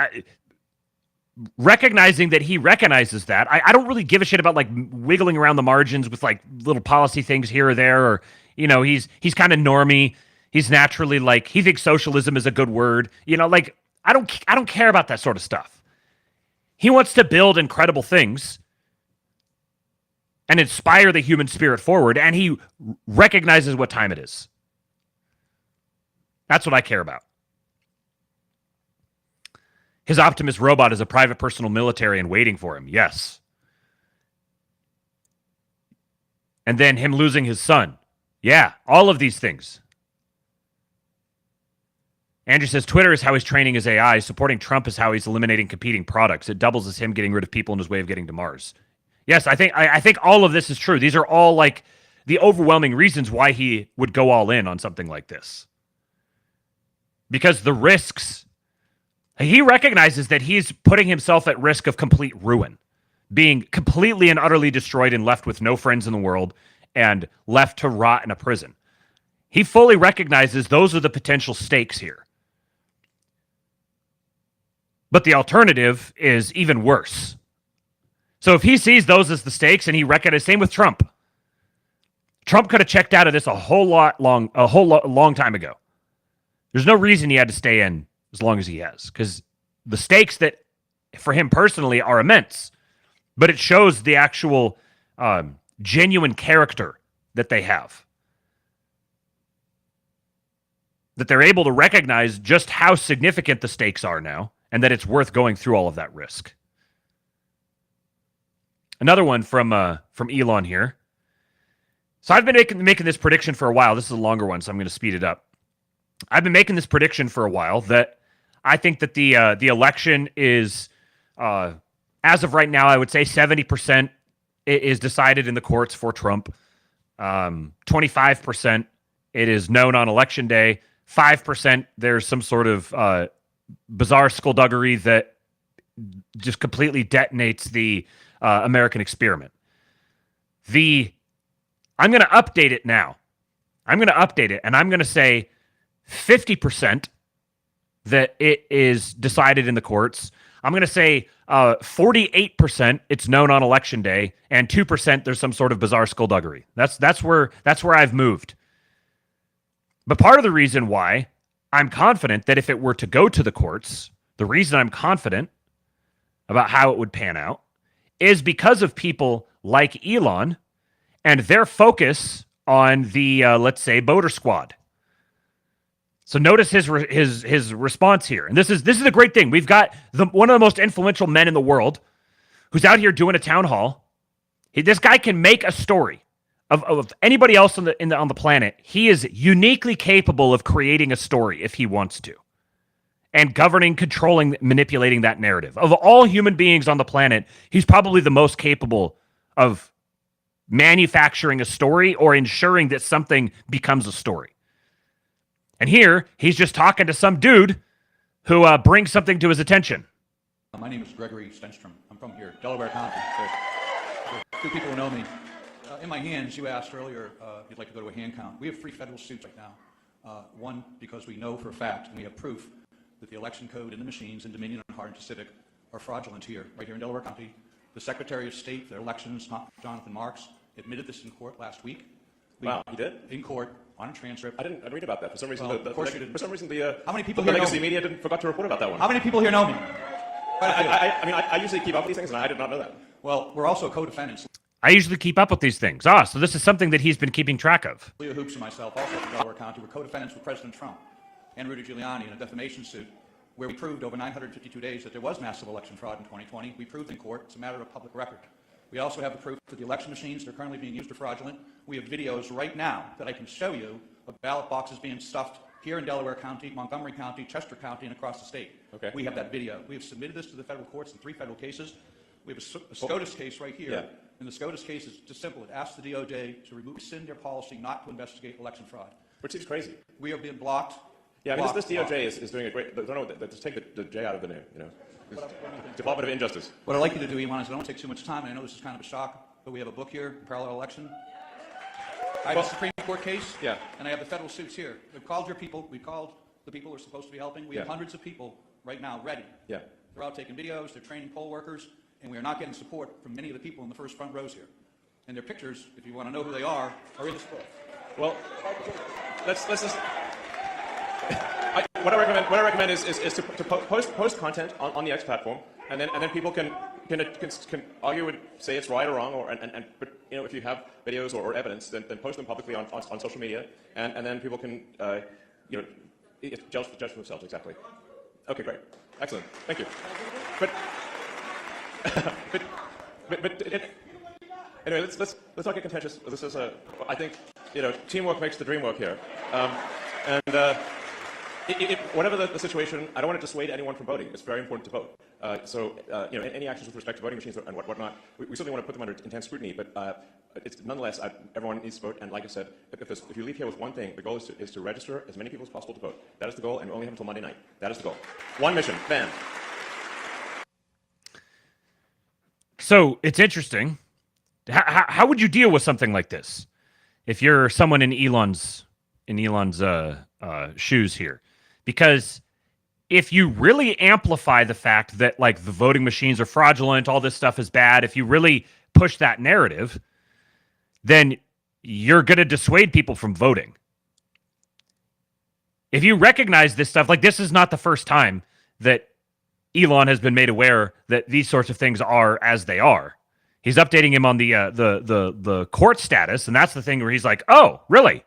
recognizing that he recognizes that. I don't really give a shit about like wiggling around the margins with like little policy things here or there, or, you know, he's kind of normie. He's naturally like, he thinks socialism is a good word. You know, like, I don't care about that sort of stuff. He wants to build incredible things and inspire the human spirit forward, and he recognizes what time it is. That's what I care about. His Optimus robot is a private personal military and waiting for him. Yes. And then him losing his son. Yeah, all of these things. Andrew says, Twitter is how he's training his AI. Supporting Trump is how he's eliminating competing products. It doubles as him getting rid of people in his way of getting to Mars. Yes, I think all of this is true. These are all like the overwhelming reasons why he would go all in on something like this. Because the risks, he recognizes that he's putting himself at risk of complete ruin, being completely and utterly destroyed and left with no friends in the world and left to rot in a prison. He fully recognizes those are the potential stakes here. But the alternative is even worse. So if he sees those as the stakes and he recognizes, same with Trump. Trump could have checked out of this a long time ago. There's no reason he had to stay in as long as he has, because the stakes that for him personally are immense, but it shows the actual genuine character that they have. That they're able to recognize just how significant the stakes are now, and that it's worth going through all of that risk. Another one from Elon here. So I've been making this prediction for a while. This is a longer one, so I'm going to speed it up. I've been making this prediction for a while that I think that the election is, as of right now, I would say 70% is decided in the courts for Trump. 25% it is known on election day. 5% there's some sort of bizarre skullduggery that just completely detonates the American experiment. I'm going to update it now. I'm going to update it, and I'm going to say 50% that it is decided in the courts. I'm going to say 48% it's known on election day, and 2% there's some sort of bizarre skullduggery. That's where I've moved. But part of the reason why I'm confident that if it were to go to the courts, the reason I'm confident about how it would pan out is because of people like Elon and their focus on the, let's say, voter squad. So notice his response here. And this is a great thing. We've got one of the most influential men in the world who's out here doing a town hall. This guy can make a story of anybody else on the planet. He is uniquely capable of creating a story if he wants to. And governing, controlling, manipulating that narrative. Of all human beings on the planet, he's probably the most capable of manufacturing a story or ensuring that something becomes a story. And here, he's just talking to some dude who brings something to his attention. My name is Gregory Stenstrom. I'm from here, Delaware County. So, two people who know me. In my hands, you asked earlier if you'd like to go to a hand count. We have 3 federal suits right now. One, because we know for a fact, and we have proof, that the election code and the machines in Dominion and Hardin Pacific are fraudulent here, right here in Delaware County. The Secretary of State for Elections, Jonathan Marks, admitted this in court last week. Wow, he did? In court, on a transcript. I didn't read about that. For some reason, Well, of course you didn't. For some reason, the How many people the here know legacy me? media forgot to report about that one. How many people here know me? I usually keep up with these things, and I did not know that. Well, we're also co-defendants. I usually keep up with these things. So this is something that he's been keeping track of. Leah Hoops and myself, also from Delaware County, were co-defendants with President Trump and Rudy Giuliani in a defamation suit where we proved over 952 days that there was massive election fraud in 2020. We proved in court. It's a matter of public record. We also have the proof that the election machines that are currently being used are fraudulent. We have videos right now that I can show you of ballot boxes being stuffed here in Delaware County, Montgomery County, Chester County, and across the state. Okay. We have that video. We have submitted this to the federal courts in 3 federal cases. We have a SCOTUS case right here. Yeah. And the SCOTUS case is just simple. It asks the DOJ to rescind their policy not to investigate election fraud. Which seems crazy. We are being blocked. Yeah, I mean, this DOJ is doing a great. Don't know. Just take the J out of the name. You know, Department of Injustice. What I'd like you to do, Elon, is I don't want to take too much time, and I know this is kind of a shock, but we have a book here, Parallel Election. I have a Supreme Court case, yeah, and I have the federal suits here. We've called your people. We've called the people who are supposed to be helping. We have hundreds of people right now ready. Yeah. They're out taking videos. They're training poll workers, and we are not getting support from many of the people in the first front rows here. And their pictures, if you want to know who they are in this book. Well, let's just. What I recommend is to post content on the X platform, and then people can argue and say it's right or wrong, but you know, if you have videos or evidence, then post them publicly on social media, and then people can you know, judge for themselves. Exactly. Okay, great, excellent, thank you. Anyway, let's not get contentious. This is I think, you know, teamwork makes the dream work here, whatever the situation, I don't want to dissuade anyone from voting. It's very important to vote. So, you know, any actions with respect to voting machines and whatnot, we certainly want to put them under intense scrutiny. But it's nonetheless, everyone needs to vote. And like I said, if you leave here with one thing, the goal is to register as many people as possible to vote. That is the goal, and we only have until Monday night. That is the goal. One mission, bam. So it's interesting. How would you deal with something like this if you're someone in Elon's shoes here? Because if you really amplify the fact that, like, the voting machines are fraudulent, all this stuff is bad, if you really push that narrative, then you're going to dissuade people from voting. If you recognize this stuff, like, this is not the first time that Elon has been made aware that these sorts of things are as they are. He's updating him on the court status, and that's the thing where he's like, "Oh, really?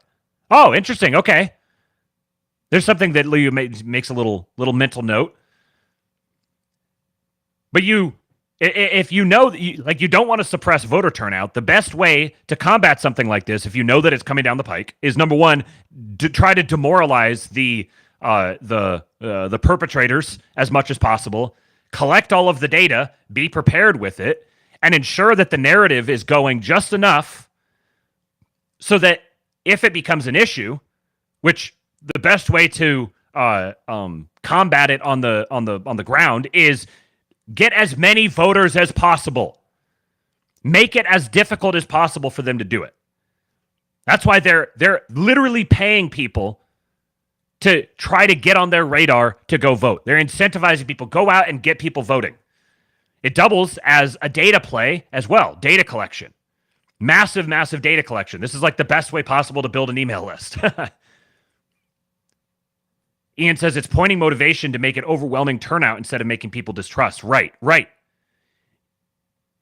Oh, interesting. Okay." There's something that Leo makes a little mental note. But if you know that you don't want to suppress voter turnout, the best way to combat something like this, if you know that it's coming down the pike, is number one, to try to demoralize the perpetrators as much as possible. Collect all of the data, be prepared with it, and ensure that the narrative is going just enough so that if it becomes an issue, which the best way to combat it on the ground is get as many voters as possible. Make it as difficult as possible for them to do it. That's why they're literally paying people to try to get on their radar to go vote. They're incentivizing people, go out and get people voting. It doubles as a data play as well, data collection. Massive, massive data collection. This is like the best way possible to build an email list. Ian says it's pointing motivation to make it overwhelming turnout instead of making people distrust. Right.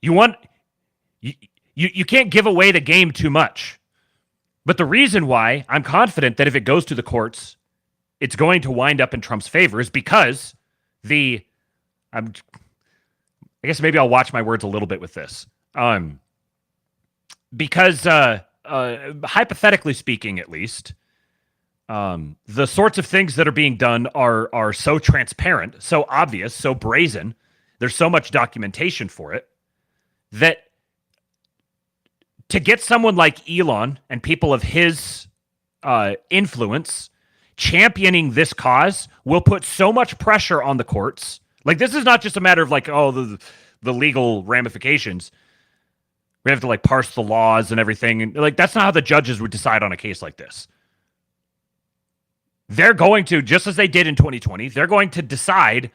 You can't give away the game too much. But the reason why I'm confident that if it goes to the courts, it's going to wind up in Trump's favor is because I guess maybe I'll watch my words a little bit with this. Because hypothetically speaking, at least, the sorts of things that are being done are so transparent, so obvious, so brazen. There's so much documentation for it that to get someone like Elon and people of his influence championing this cause will put so much pressure on the courts. Like, this is not just a matter of like, oh, the legal ramifications. We have to like parse the laws and everything. And like, that's not how the judges would decide on a case like this. They're going to, just as they did in 2020, they're going to decide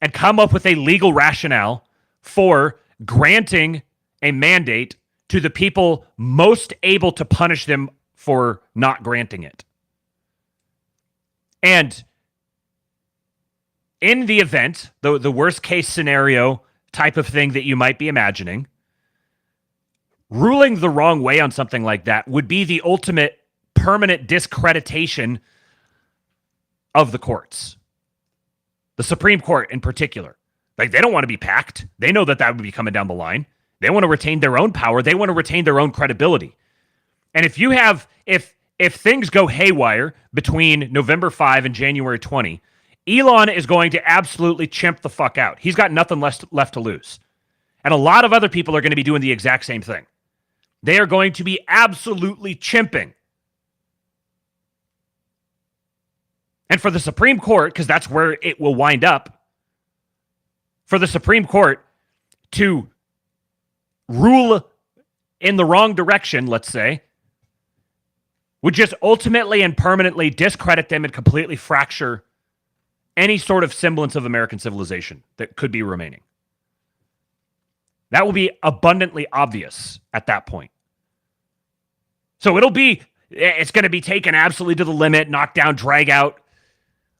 and come up with a legal rationale for granting a mandate to the people most able to punish them for not granting it. And in the event, the worst case scenario type of thing that you might be imagining, ruling the wrong way on something like that would be the ultimate permanent discreditation of the courts. The Supreme Court in particular. Like, they don't want to be packed. They know that would be coming down the line. They want to retain their own power. They want to retain their own credibility. And if you have, if things go haywire between November 5 and January 20, Elon is going to absolutely chimp the fuck out. He's got nothing left to lose. And a lot of other people are going to be doing the exact same thing. They are going to be absolutely chimping. And for the Supreme Court, because that's where it will wind up, for the Supreme Court to rule in the wrong direction, let's say, would just ultimately and permanently discredit them and completely fracture any sort of semblance of American civilization that could be remaining. That will be abundantly obvious at that point. So it's going to be taken absolutely to the limit, knocked down, drag out,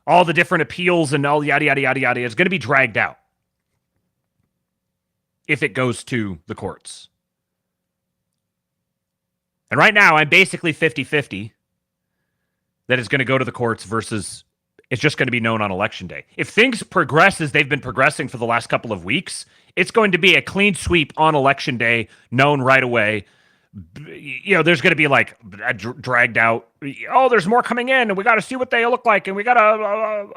all the different appeals and all yada, yada, yada, yada. It's going to be dragged out if it goes to the courts. And right now, I'm basically 50-50 that it's going to go to the courts versus it's just going to be known on Election Day. If things progress as they've been progressing for the last couple of weeks, it's going to be a clean sweep on Election Day, known right away. You know, there's going to be like dragged out, oh, there's more coming in, and we got to see what they look like, and we got to...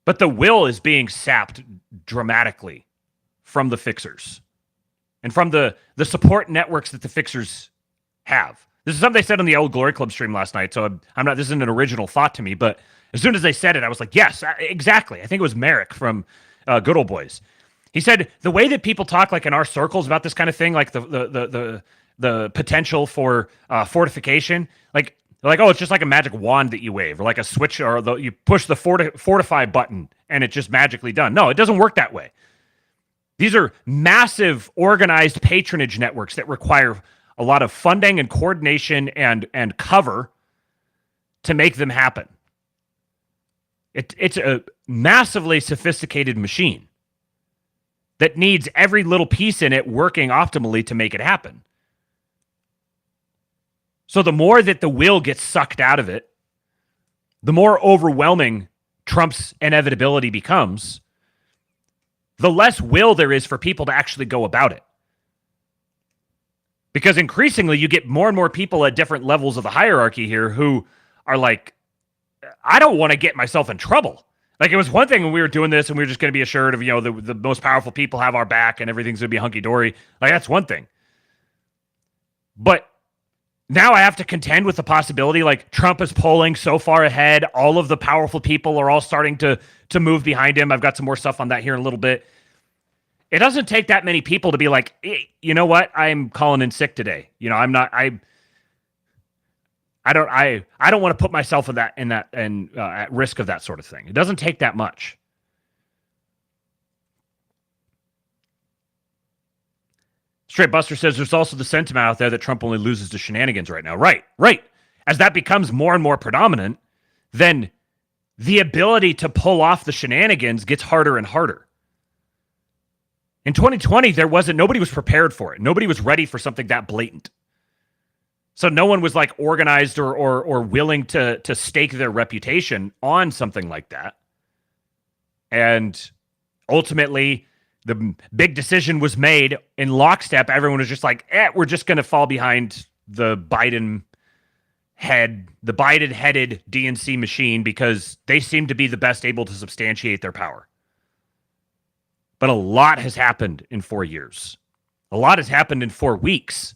But the will is being sapped dramatically from the fixers and from the support networks that the fixers have. This is something they said on the old Glory Club stream last night, so I'm not. This isn't an original thought to me, but as soon as they said it, I was like, yes, exactly. I think it was Merrick from Good Old Boys. He said the way that people talk, like in our circles, about this kind of thing, like the potential for fortification, like oh, it's just like a magic wand that you wave, or like a switch, or you push the fortify button and it's just magically done. No, it doesn't work that way. These are massive organized patronage networks that require a lot of funding and coordination and cover to make them happen. It's a massively sophisticated machine that needs every little piece in it working optimally to make it happen. So the more that the will gets sucked out of it, the more overwhelming Trump's inevitability becomes, the less will there is for people to actually go about it. Because increasingly, you get more and more people at different levels of the hierarchy here who are like, I don't want to get myself in trouble. Like, it was one thing when we were doing this and we were just going to be assured of, the most powerful people have our back and everything's going to be hunky-dory. Like, that's one thing. But now I have to contend with the possibility, like, Trump is polling so far ahead. All of the powerful people are all starting to move behind him. I've got some more stuff on that here in a little bit. It doesn't take that many people to be like, hey, you know what? I'm calling in sick today. I don't want to put myself at risk of that sort of thing. It doesn't take that much. Straight Buster says there's also the sentiment out there that Trump only loses to shenanigans right now. Right. As that becomes more and more predominant, then the ability to pull off the shenanigans gets harder and harder. In 2020, nobody was prepared for it. Nobody was ready for something that blatant. So no one was like organized or willing to stake their reputation on something like that. And ultimately, the big decision was made in lockstep. Everyone was just like, we're just going to fall behind the Biden-headed DNC machine because they seem to be the best able to substantiate their power. But a lot has happened in 4 years. A lot has happened in 4 weeks.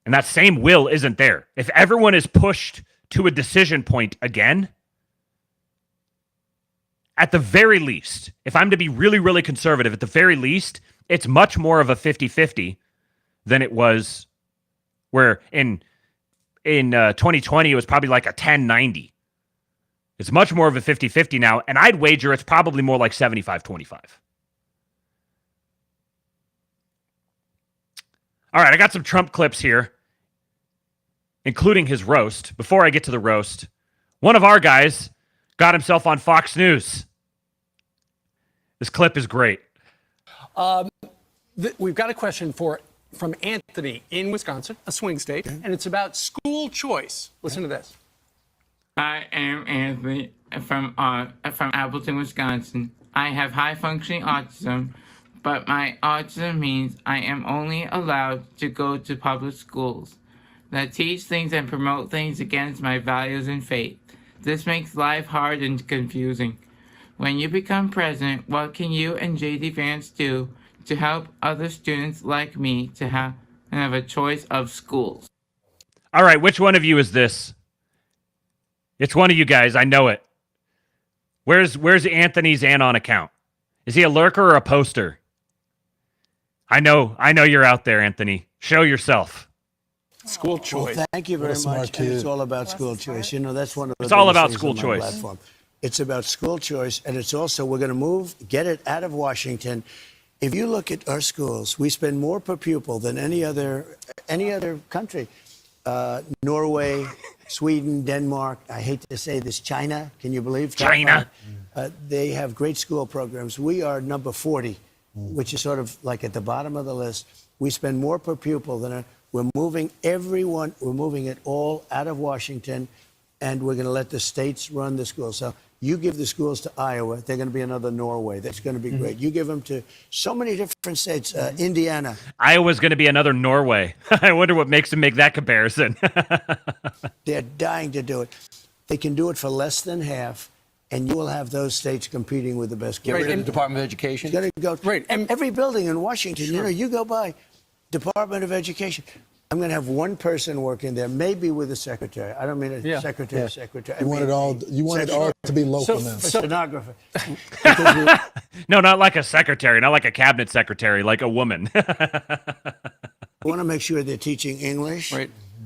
And that same will isn't there. If everyone is pushed to a decision point again, at the very least, if I'm to be really, really conservative, at the very least, it's much more of a 50-50 than it was where in 2020, it was probably like a 10-90. It's much more of a 50-50 now, and I'd wager it's probably more like 75-25. All right, I got some Trump clips here, including his roast. Before I get to the roast, one of our guys got himself on Fox News. This clip is great. We've got a question from Anthony in Wisconsin, a swing state, and it's about school choice. Listen to this. I am Anthony from Appleton, Wisconsin. I have high-functioning autism, but my autism means I am only allowed to go to public schools that teach things and promote things against my values and faith. This makes life hard and confusing. When you become president, what can you and JD Vance do to help other students like me to have a choice of schools? All right, which one of you is this? It's one of you guys. I know it. Where's Anthony's Anon account? Is he a lurker or a poster? I know you're out there, Anthony. Show yourself. School choice. Well, thank you very much. And it's all about school choice. You know, that's one of the It's all biggest about things school on my choice. platform. It's about school choice, and it's also, we're going to get it out of Washington. If you look at our schools, we spend more per pupil than any other country. Norway, Sweden, Denmark. I hate to say this, China. Can you believe China? They have great school programs. We are number 40, which is sort of like at the bottom of the list. We spend more per pupil than we're moving it all out of Washington, and we're going to let the states run the schools. So you give the schools to Iowa, they're going to be another Norway. That's going to be great. You give them to so many different states, Indiana. Iowa's going to be another Norway. I wonder what makes them make that comparison. They're dying to do it. They can do it for less than half, and you will have those states competing with the best. Get rid of the Department of Education. It's going to go. And every building in Washington, you know, you go by Department of Education. I'm going to have one person working there, maybe with a secretary. I don't mean a secretary. You want it all. You want it all to be local now. Stenographer. No, not like a secretary, not like a cabinet secretary, like a woman. We want to make sure they're teaching English,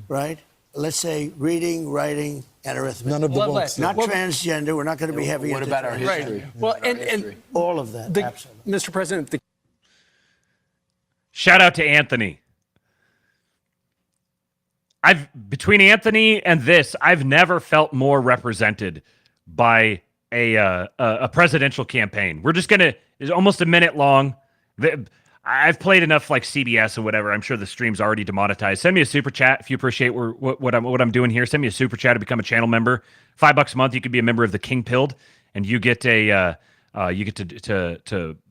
right? Let's say reading, writing, and arithmetic. None of the books. Not transgender. We're not going to be heavy. What about our history? Well, and all of that. Absolutely. Mr. President. Shout out to Anthony. Between Anthony and this, I've never felt more represented by a presidential campaign. We're just gonna. It's almost a minute long. I've played enough like CBS or whatever. I'm sure the stream's already demonetized. Send me a super chat if you appreciate what I'm doing here. Send me a super chat to become a channel member. $5 a month. You could be a member of the King Pilled, and you get to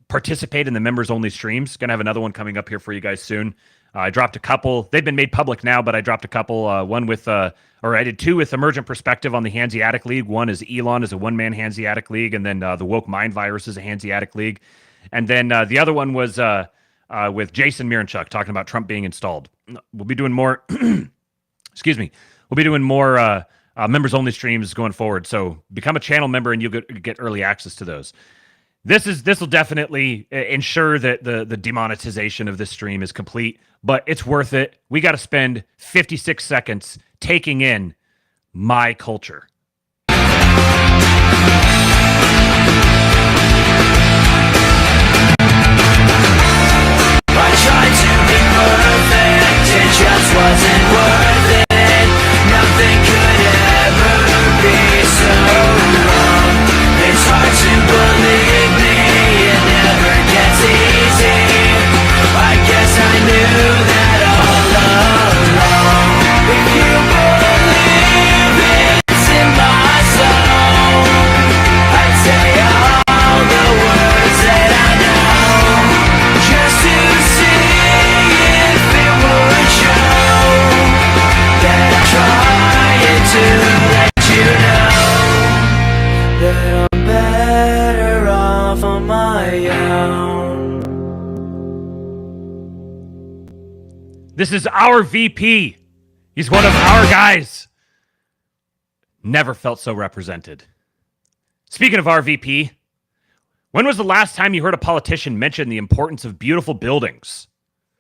participate in the members only streams. Gonna have another one coming up here for you guys soon. I dropped a couple. They've been made public now, but I dropped a couple. One with, or I did two with Emergent Perspective on the Hanseatic League. One is Elon is a one-man Hanseatic League, and then the Woke Mind Virus is a Hanseatic League. And then the other one was with Jason Miranchuk talking about Trump being installed. We'll be doing more. Excuse me. We'll be doing more members-only streams going forward. So become a channel member, and you'll get early access to those. This will definitely ensure that the demonetization of this stream is complete, but it's worth it. We got to spend 56 seconds taking in my culture. I tried to be perfect, it just wasn't worth it. Nothing could ever be so wrong. It's hard to believe me, it never gets easy. I guess I knew that all along. If you believe it's in my soul, I'd say all the words that I know, just to see if it would show that I'm trying to let you know that I'm better off on my own. This is our VP. He's one of our guys. Never felt so represented. Speaking of our VP, when was the last time you heard a politician mention the importance of beautiful buildings?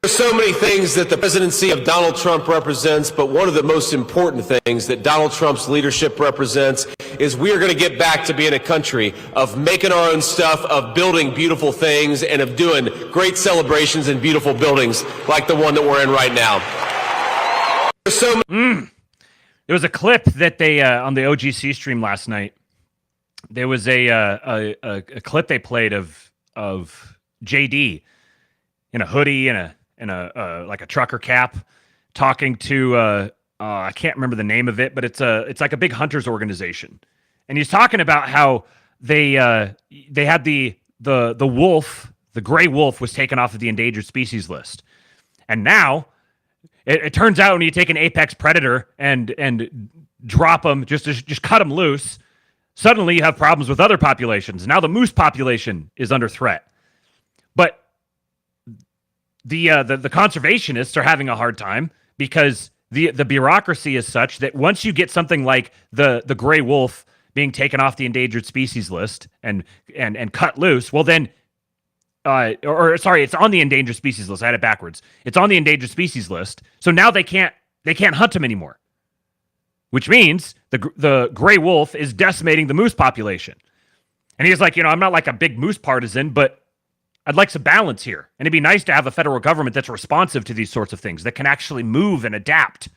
There's so many things that the presidency of Donald Trump represents, but one of the most important things that Donald Trump's leadership represents is we are going to get back to being a country of making our own stuff, of building beautiful things, and of doing great celebrations in beautiful buildings like the one that we're in right now. There was a clip that they on the OGC stream last night. There was a clip they played of JD in a hoodie and a like a trucker cap talking to I can't remember the name of it, but it's like a big hunters organization, and he's talking about how they had the the wolf, the gray wolf, was taken off of the endangered species list, and now it turns out when you take an apex predator and drop them, just cut them loose, suddenly you have problems with other populations. Now the moose population is under threat, but the conservationists are having a hard time because the bureaucracy is such that once you get something like the gray wolf being taken off the endangered species list and cut loose, well then, it's on the endangered species list. I had it backwards. It's on the endangered species list. So now they can't hunt them anymore, which means the gray wolf is decimating the moose population. And he's like, I'm not like a big moose partisan, but I'd like some balance here. And it'd be nice to have a federal government that's responsive to these sorts of things, that can actually move and adapt.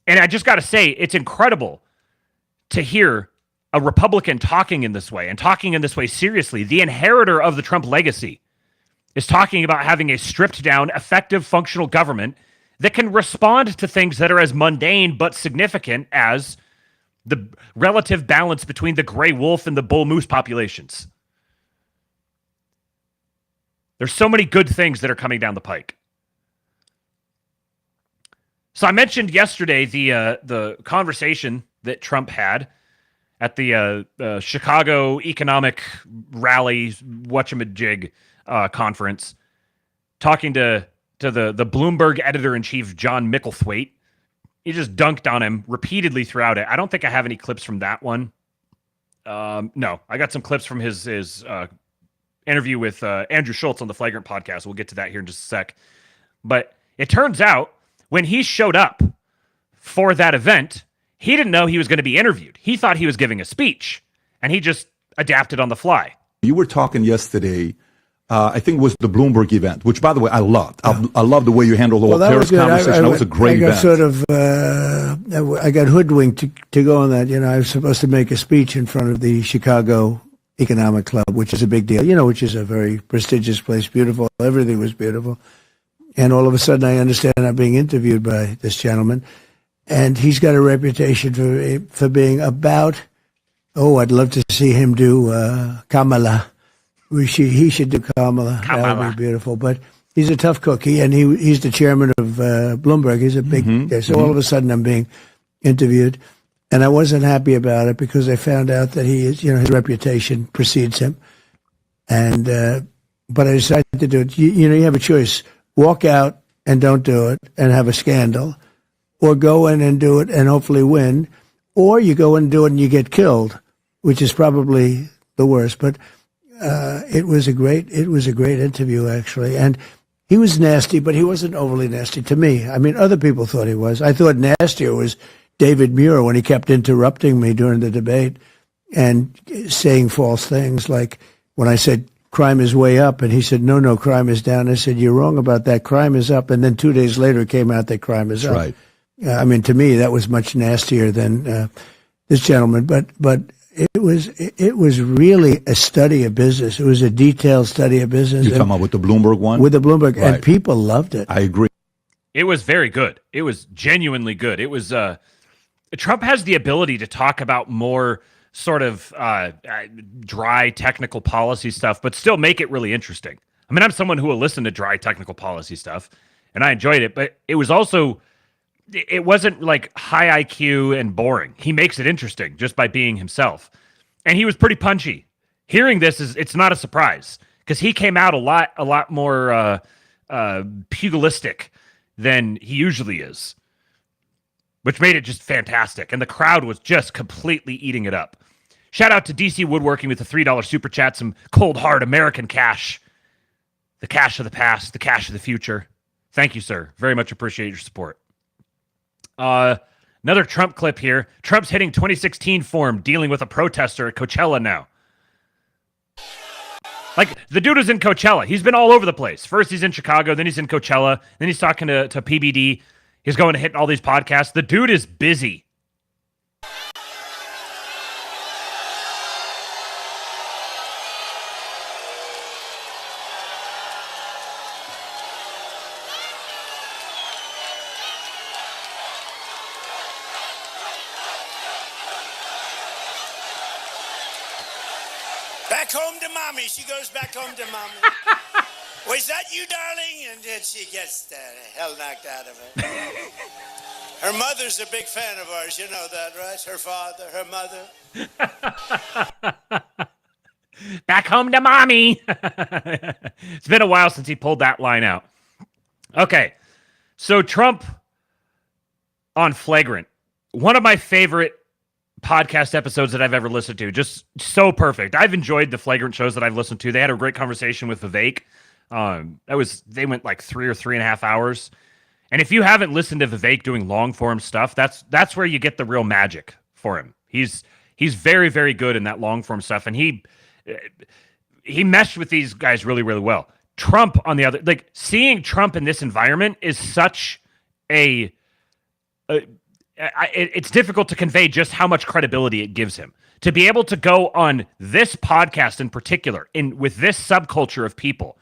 And I just got to say, it's incredible to hear a Republican talking in this way, and talking in this way seriously. The inheritor of the Trump legacy is talking about having a stripped down, effective, functional government that can respond to things that are as mundane but significant as the relative balance between the gray wolf and the bull moose populations. There's so many good things that are coming down the pike. So I mentioned yesterday the conversation that Trump had at the Chicago Economic Rally whatchamajig conference, talking to the Bloomberg editor-in-chief, John Micklethwaite. He just dunked on him repeatedly throughout it. I don't think I have any clips from that one. No, I got some clips from his interview with Andrew Schulz on the Flagrant podcast. We'll get to that here in just a sec. But it turns out when he showed up for that event, he didn't know he was going to be interviewed. He thought he was giving a speech, and he just adapted on the fly. You were talking yesterday, I think it was the Bloomberg event, which, by the way, I loved. I love the way you handled the whole Paris conversation. That was a great event. I got hoodwinked to go on that. I was supposed to make a speech in front of the Chicago Economic Club, which is a big deal, which is a very prestigious place, beautiful. Everything was beautiful. And all of a sudden, I understand I'm being interviewed by this gentleman. And he's got a reputation for being about, I'd love to see him do Kamala. He should do Kamala. That would be beautiful. But he's a tough cookie, and he's the chairman of Bloomberg. He's a big, all of a sudden I'm being interviewed. And I wasn't happy about it because I found out that he is, his reputation precedes him. And, but I decided to do it. You have a choice. Walk out and don't do it and have a scandal, or go in and do it and hopefully win, or you go in and do it and you get killed, which is probably the worst. But it was a great interview, actually. And he was nasty, but he wasn't overly nasty to me. I mean, other people thought he was. I thought nastier was David Muir when he kept interrupting me during the debate and saying false things, like when I said crime is way up, and he said, no, crime is down. I said, you're wrong about that. Crime is up. And then 2 days later, it came out that crime is up. Right. I mean, to me, that was much nastier than this gentleman. But it was really a study of business. It was a detailed study of business. You're talking about with the Bloomberg one? With the Bloomberg, right. And people loved it. I agree. It was very good. It was genuinely good. It was Trump has the ability to talk about more sort of dry technical policy stuff, but still make it really interesting. I mean, I'm someone who will listen to dry technical policy stuff, and I enjoyed it, but it was also, it wasn't like high IQ and boring. He makes it interesting just by being himself. And he was pretty punchy. Hearing this it's not a surprise, because he came out a lot more pugilistic than he usually is, which made it just fantastic. And the crowd was just completely eating it up. Shout out to DC Woodworking with the $3 super chat, some cold hard American cash, the cash of the past, the cash of the future. Thank you, sir. Very much appreciate your support. Another Trump clip here. Trump's hitting 2016 form, dealing with a protester at Coachella now. Like, the dude is in Coachella. He's been all over the place. First he's in Chicago, then he's in Coachella, then he's talking to PBD. He's going to hit all these podcasts. The dude is busy. Back back home to mommy. She goes back home to mommy. Was that you, darling? And then she gets the hell knocked out of her. Her mother's a big fan of ours. You know that, right? Her father, her mother. Back home to mommy. It's been a while since he pulled that line out. Okay. So Trump on Flagrant. One of my favorite podcast episodes that I've ever listened to. Just so perfect. I've enjoyed the Flagrant shows that I've listened to. They had a great conversation with Vivek. They went like 3 or 3.5 hours. And if you haven't listened to Vivek doing long form stuff, that's where you get the real magic for him. He's very, very good in that long form stuff. And he meshed with these guys really, really well. Trump on the other, like seeing Trump in this environment is such it's difficult to convey just how much credibility it gives him to be able to go on this podcast in particular with this subculture of people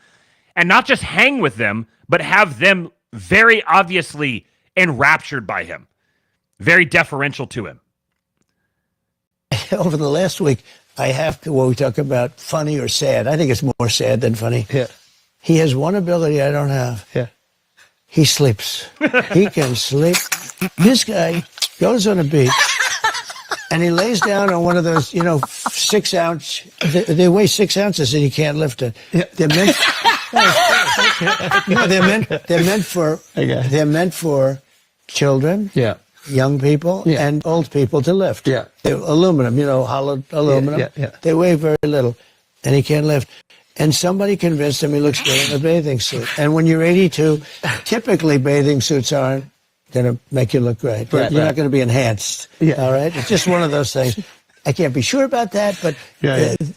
and not just hang with them, but have them very obviously enraptured by him, very deferential to him. Over the last week, I have to, when we talk about funny or sad, I think it's more sad than funny. Yeah. He has one ability I don't have. Yeah. He sleeps. He can sleep. This guy goes on a beach and he lays down on one of those, 6 ounce, they weigh 6 ounces and he can't lift it. Yeah. They're meant for children. Yeah. Young people and old people to lift. Yeah. They're aluminum, hollowed aluminum. Yeah. They weigh very little and he can't lift. And somebody convinced him he looks good in a bathing suit. And when you're 82, typically bathing suits aren't going to make you look great. You're not going to be enhanced. Yeah. All right? It's just one of those things. I can't be sure about that, but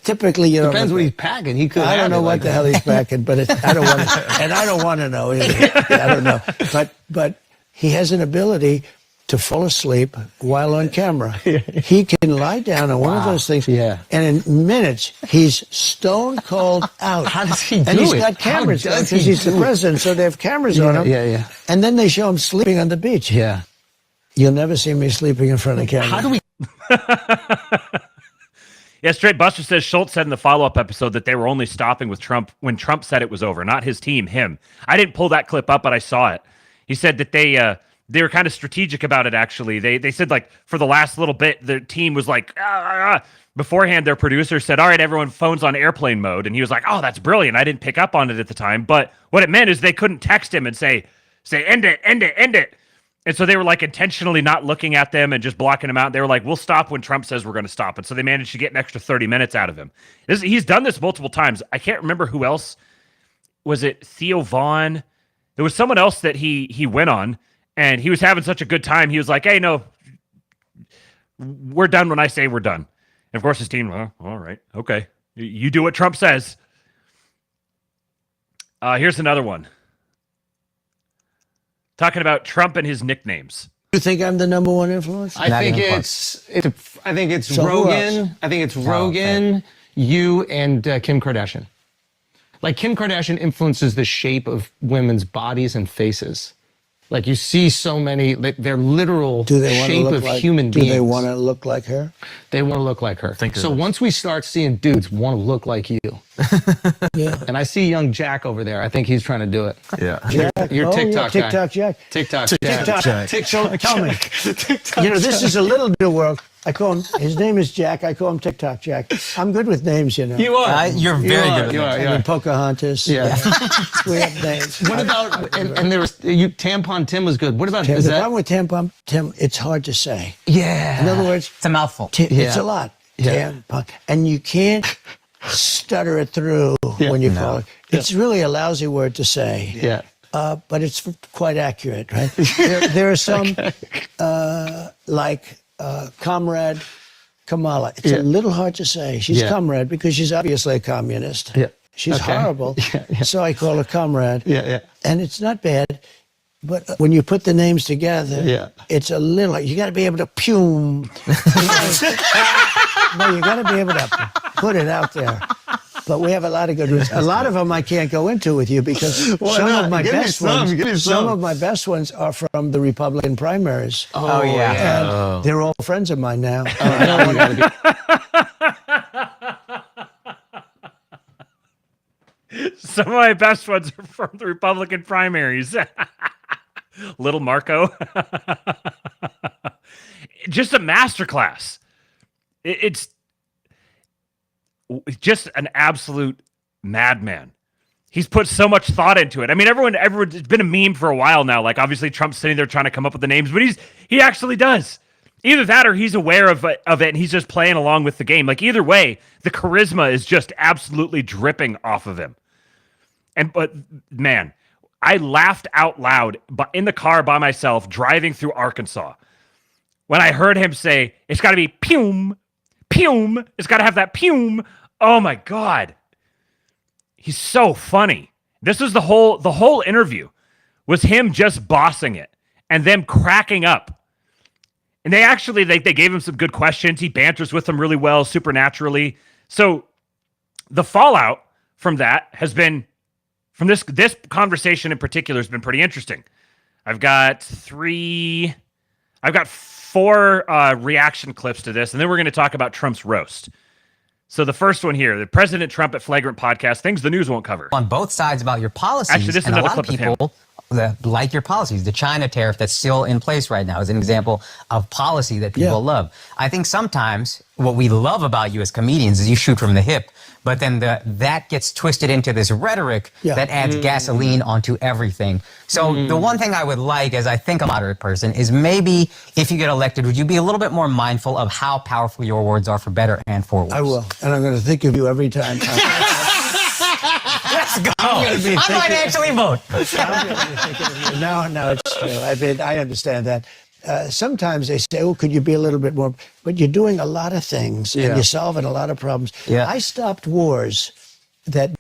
typically you don't. Depends what he's packing. He could. I don't know what the hell he's packing, but I don't want to, and I don't want to know either. I don't know. But he has an ability to fall asleep while on camera. He can lie down on one of those things, and in minutes, he's stone cold out. How does he do it? And he's got cameras because he's the president, so they have cameras on him. Yeah. And then they show him sleeping on the beach. Yeah. You'll never see me sleeping in front of camera. How do we? Yeah, Straight Buster says Schulz said in the follow-up episode that they were only stopping with Trump when Trump said it was over, not his team, him. I didn't pull that clip up, but I saw it. He said that they were kind of strategic about it, actually. They said, like, for the last little bit, the team was like, beforehand, their producer said, all right, everyone, phone's on airplane mode. And he was like, oh, that's brilliant. I didn't pick up on it at the time. But what it meant is they couldn't text him and say, end it. And so they were like intentionally not looking at them and just blocking them out. They were like, we'll stop when Trump says we're going to stop. And so they managed to get an extra 30 minutes out of him. He's done this multiple times. I can't remember who else. Was it Theo Vaughn? There was someone else that he went on, and he was having such a good time. He was like, hey, no, we're done when I say we're done. And of course his team, all right, okay. You do what Trump says. Here's another one. Talking about Trump and his nicknames. You think I'm the number one influence? I think it's Rogan. I think it's Rogan, you, and Kim Kardashian. Like, Kim Kardashian influences the shape of women's bodies and faces. Like, you see so many, they're literal shape of human beings. Do they want to look like her? They want to look like her. So once we start seeing dudes want to look like you, and I see young Jack over there, I think he's trying to do it. Yeah. Your TikTok guy. TikTok Jack. TikTok Jack. TikTok Tell me. This is a little new world. I call him, his name is Jack. I call him TikTok Jack. I'm good with names, You are. You're very good with names. I mean, Pocahontas. Yeah. We have names. What about, and there was, Tampon Tim was good. What about, the problem with Tampon Tim, it's hard to say. Yeah. In other words, it's a mouthful. It's a lot. Tampon. And you can't stutter it through when you call it. It's really a lousy word to say. Yeah. But it's quite accurate, right? there are some, like Comrade Kamala. It's a little hard to say. She's comrade because she's obviously a communist. Yeah. She's horrible. So I call her Comrade. Yeah. And it's not bad. But when you put the names together, it's a little, you got to be able to no, you got to be able to put it out there. But we have a lot of good ones. A lot of them I can't go into with you because some of my best ones are from the Republican primaries. Oh yeah. And they're all friends of mine now. Some of my best ones are from the Republican primaries. Little Marco. Just a masterclass. It's just an absolute madman. He's put so much thought into it. I mean, it's been a meme for a while now. Like, obviously, Trump's sitting there trying to come up with the names, but he actually does. Either that or he's aware of it and he's just playing along with the game. Like, either way, the charisma is just absolutely dripping off of him. But man, I laughed out loud in the car by myself driving through Arkansas when I heard him say, it's got to be pew, pew. It's got to have that pew. Oh my God. He's so funny. This was the whole interview was him just bossing it and them cracking up. And they gave him some good questions. He banters with them really well, supernaturally. So the fallout from that has been, from this conversation in particular, has been pretty interesting. I've got 4 reaction clips to this, and then we're going to talk about Trump's roast. So the first one here, the President Trump at Flagrant podcast, things the news won't cover. On both sides about your policies. Actually, this is and another a lot clip of people of him. that like your policies. The China tariff that's still in place right now is an example of policy that people love. I think sometimes what we love about you as comedians is you shoot from the hip, but then that gets twisted into this rhetoric that adds gasoline onto everything. So the one thing I would like, as I think a moderate person, is maybe if you get elected, would you be a little bit more mindful of how powerful your words are for better and for worse? I will, and I'm going to think of you every time. Let's go. I might actually vote. No, it's true. I understand that. Sometimes they say, oh, could you be a little bit more? But you're doing a lot of things, and you're solving a lot of problems. Yeah. I stopped wars that...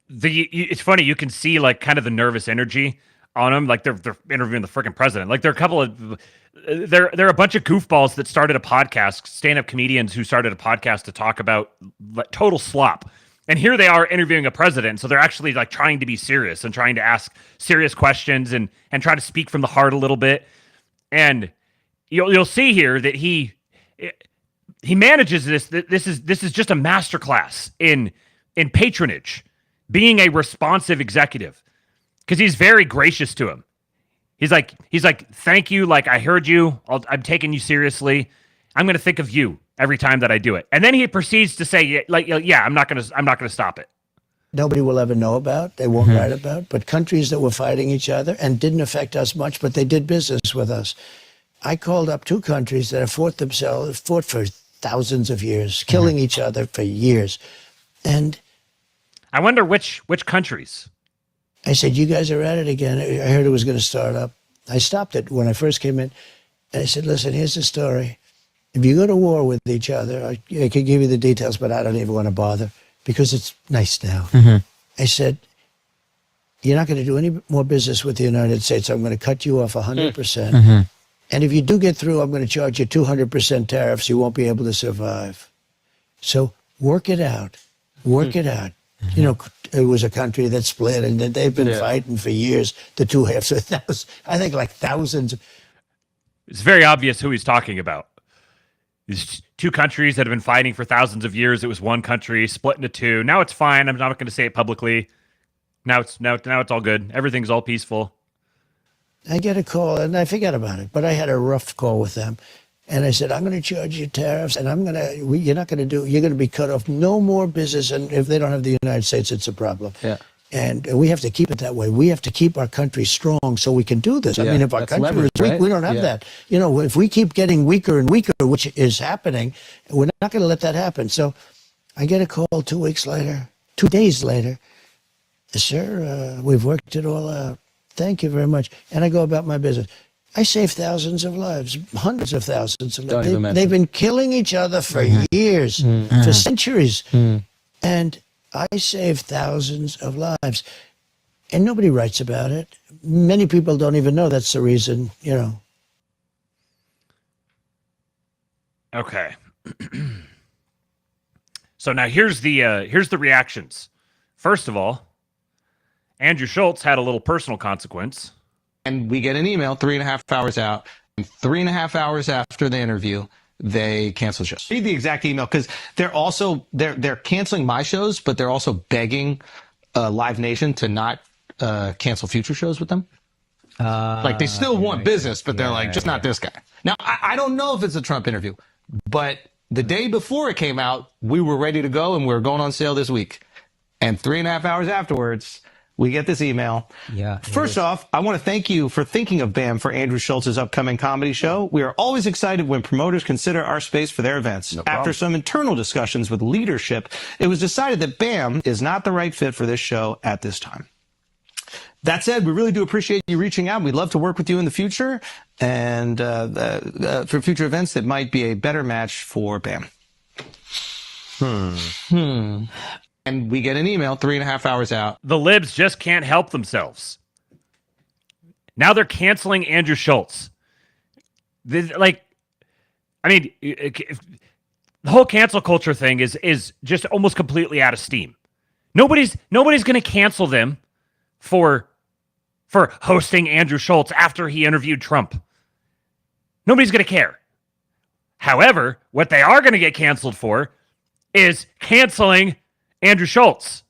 It's funny, you can see like kind of the nervous energy on them, like they're interviewing the freaking president. Like they're a bunch of goofballs that started a podcast, stand-up comedians who started a podcast to talk about total slop. And here they are interviewing a president, so they're actually like trying to be serious and trying to ask serious questions and try to speak from the heart a little bit. And you'll see here that he manages this. This is just a masterclass in patronage, being a responsive executive, because he's very gracious to him. He's like, thank you. Like, I heard you. I'm taking you seriously. I'm going to think of you every time that I do it. And then he proceeds to say, like, yeah, I'm not going to stop it. Nobody will ever know about, they won't write about, but countries that were fighting each other and didn't affect us much, but they did business with us. I called up 2 countries that have fought for thousands of years, killing each other for years. And I wonder which countries. I said, you guys are at it again. I heard it was going to start up. I stopped it when I first came in. And I said, listen, here's the story. If you go to war with each other, I could give you the details, but I don't even want to bother because it's nice now. I said, you're not going to do any more business with the United States. I'm going to cut you off 100%. And if you do get through, I'm going to charge you 200% tariffs. You won't be able to survive. So work it out. Work it out. You know, it was a country that split, and they've been fighting for years, the two halves. So that was, I think, like thousands. It's very obvious who he's talking about. These 2 countries that have been fighting for thousands of years. It was one country split into 2. Now it's fine. I'm not going to say it publicly. Now it's all good. Everything's all peaceful. I get a call, and I forget about it. But I had a rough call with them, and I said, I'm going to charge you tariffs, and you're going to be cut off. No more business, and if they don't have the United States, it's a problem. Yeah. And we have to keep it that way. We have to keep our country strong so we can do this. I mean, if our country is weak, we don't have that. You know, if we keep getting weaker and weaker, which is happening, we're not going to let that happen. So I get a call 2 days later. Sir, we've worked it all out. Thank you very much. And I go about my business. I saved thousands of lives, hundreds of thousands of lives. They've been killing each other for years, for centuries. And I saved thousands of lives. And nobody writes about it. Many people don't even know that's the reason, you know. Okay. So now here's the reactions. First of all, Andrew Schulz had a little personal consequence. And we get an email 3.5 hours out. And 3.5 hours after the interview, they cancel shows. Read the exact email, because they're canceling my shows, but they're also begging Live Nation to not cancel future shows with them. Like they still want business, but they're like, just not this guy. Now, I don't know if it's a Trump interview, but the day before it came out, we were ready to go and we were going on sale this week. And 3.5 hours afterwards, we get this email. Yeah. First off, I want to thank you for thinking of BAM for Andrew Schultz's upcoming comedy show. We are always excited when promoters consider our space for their events. After some internal discussions with leadership, it was decided that BAM is not the right fit for this show at this time. That said, we really do appreciate you reaching out. We'd love to work with you in the future and for future events that might be a better match for BAM. And we get an email 3.5 hours out. The libs just can't help themselves. Now they're canceling Andrew Schulz. The whole cancel culture thing is just almost completely out of steam. Nobody's going to cancel them for hosting Andrew Schulz after he interviewed Trump. Nobody's going to care. However, what they are going to get canceled for is canceling Andrew Schulz.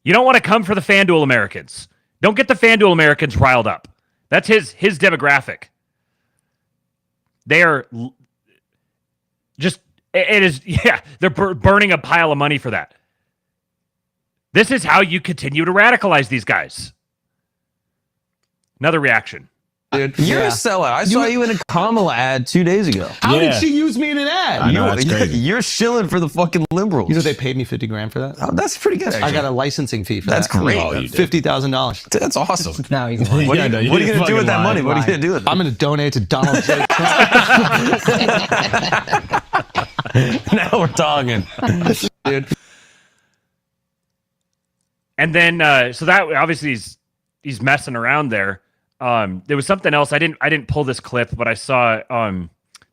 You don't want to come for the FanDuel Americans. Don't get the FanDuel Americans riled up. That's his demographic. They are just, they're burning a pile of money for that. This is how you continue to radicalize these guys. Another reaction. Dude, you're a sellout. I saw you in a Kamala ad 2 days ago. How did she use me in an ad? I know, that's crazy. You're shilling for the fucking liberals. You know they paid me $50,000 for that? Oh, that's pretty good, actually. I got a licensing fee for that's that. Great. $50,000. That's awesome. Now he's what are you going to do with that money? What are you going to do with it? I'm going to donate to Donald J. Trump. Now we're talking. Dude. And then, so that obviously he's messing around there. There was something else. I didn't pull this clip, but I saw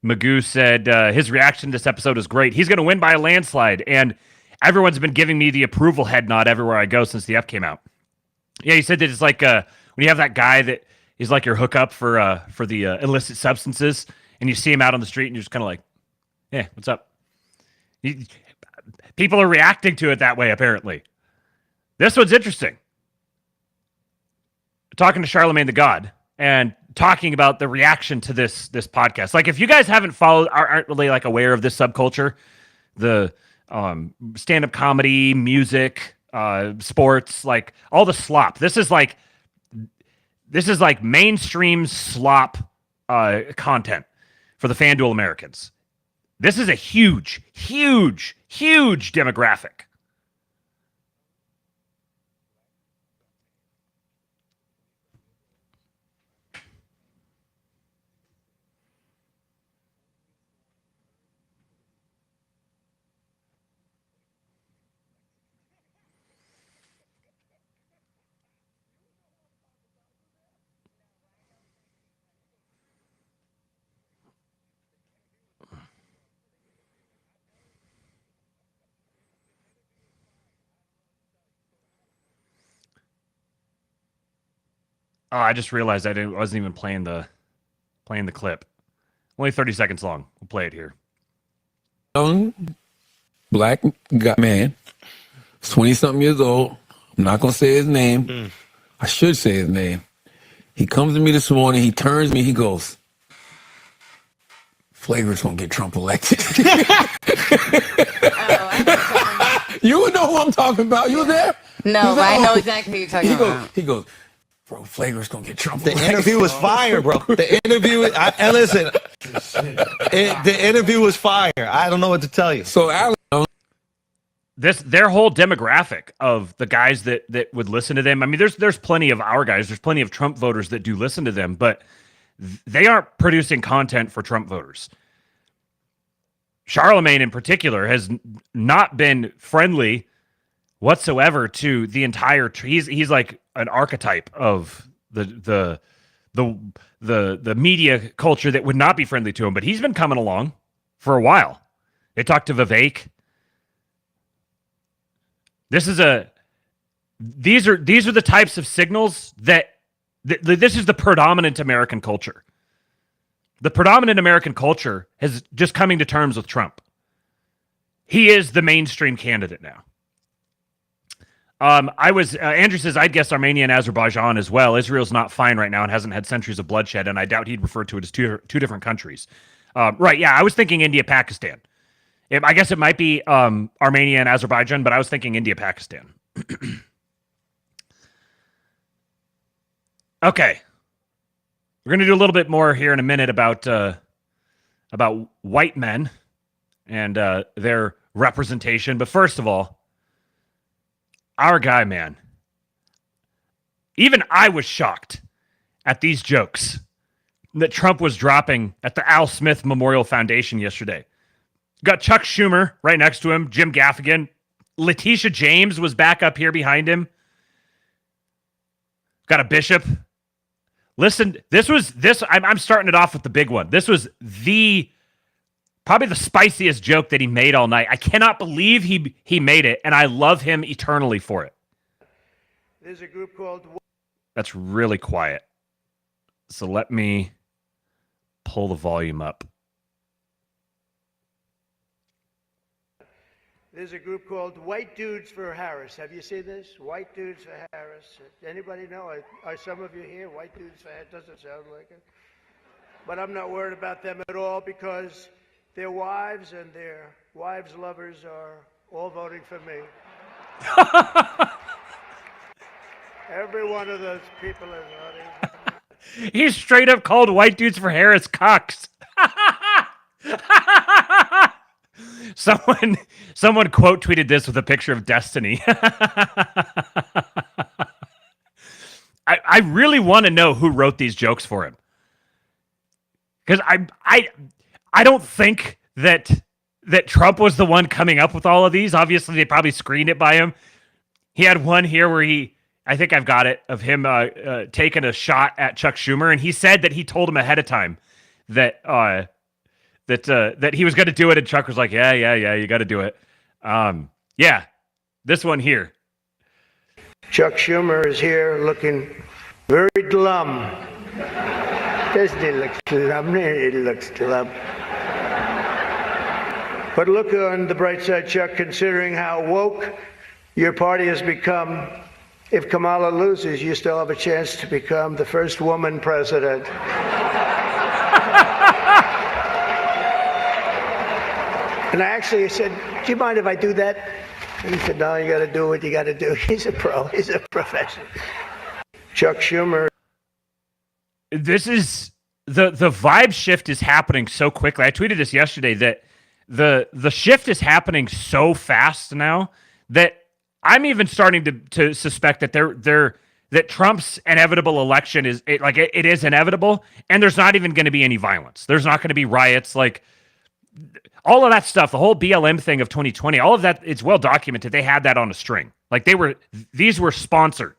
Magoo said his reaction to this episode is great. He's going to win by a landslide, and everyone's been giving me the approval head nod everywhere I go since the F came out. Yeah, he said that it's like when you have that guy that is like your hookup for the illicit substances, and you see him out on the street, and you're just kind of like, "Yeah, what's up?" People are reacting to it that way, apparently. This one's interesting. Talking to Charlemagne the God and talking about the reaction to this podcast. Like, if you guys haven't followed, aren't really like aware of this subculture, the stand-up comedy, music, sports, like all the slop. This is like mainstream slop content for the FanDuel Americans. This is a huge, huge, huge demographic. Oh, I just realized I wasn't even playing the clip. Only 30 seconds long. We'll play it here. Young black man, 20-something years old. I'm not gonna say his name. I should say his name. He comes to me this morning. He turns me. He goes, "Flavor's gonna get Trump elected." You would know who I'm talking about. You were there? No, but I know exactly who you're talking about. He goes, "Bro, Flavor's gonna get Trump." The interview was fire, bro. The interview, and listen, the interview was fire. I don't know what to tell you. So, Alan, their whole demographic of the guys that would listen to them. I mean, there's plenty of our guys. There's plenty of Trump voters that do listen to them, but they aren't producing content for Trump voters. Charlemagne, in particular, has not been friendly whatsoever to the entire. He's like an archetype of the media culture that would not be friendly to him, but he's been coming along for a while. They talked to Vivek. These are the types of signals that this is the predominant American culture. The predominant American culture has just coming to terms with Trump. He is the mainstream candidate now. Andrew says, I'd guess Armenia and Azerbaijan as well. Israel's not fine right now and hasn't had centuries of bloodshed, and I doubt he'd refer to it as two different countries. Right, yeah, I was thinking India, Pakistan. I guess it might be Armenia and Azerbaijan, but I was thinking India, Pakistan. Okay. We're going to do a little bit more here in a minute about white men and their representation. But first of all, our guy, man. Even I was shocked at these jokes that Trump was dropping at the Al Smith Memorial Foundation yesterday. Got Chuck Schumer right next to him, Jim Gaffigan. Letitia James was back up here behind him. Got a bishop. Listen, I'm starting it off with the big one. This was probably the spiciest joke that he made all night. I cannot believe he made it, and I love him eternally for it. There's a group called... That's really quiet. So let me pull the volume up. There's a group called White Dudes for Harris. Have you seen this? White Dudes for Harris. Anybody know? Are some of you here? White Dudes for Harris. Doesn't sound like it. But I'm not worried about them at all because their wives and their wives' lovers are all voting for me. Every one of those people is voting. He's straight up called White Dudes for Harris cocks. Someone quote tweeted this with a picture of Destiny. I really want to know who wrote these jokes for him. Because I don't think that Trump was the one coming up with all of these. Obviously, they probably screened it by him. He had one here where I think I've got it, of him taking a shot at Chuck Schumer, and he said that he told him ahead of time that he was going to do it, and Chuck was like, yeah, you got to do it. Yeah, this one here. Chuck Schumer is here looking very glum. Doesn't he look glum? He looks glum. But look on the bright side, Chuck, considering how woke your party has become. If Kamala loses, you still have a chance to become the first woman president. And I actually said, do you mind if I do that? And he said, no, you got to do what you got to do. He's a pro. He's a professional. Chuck Schumer. This is the vibe shift is happening so quickly. I tweeted this yesterday that the shift is happening so fast now that I'm even starting to suspect that that Trump's inevitable election is it is inevitable, and there's not even going to be any violence. There's not going to be riots, like all of that stuff. The whole BLM thing of 2020, all of that, it's well documented. They had that on a string. Like these were sponsored.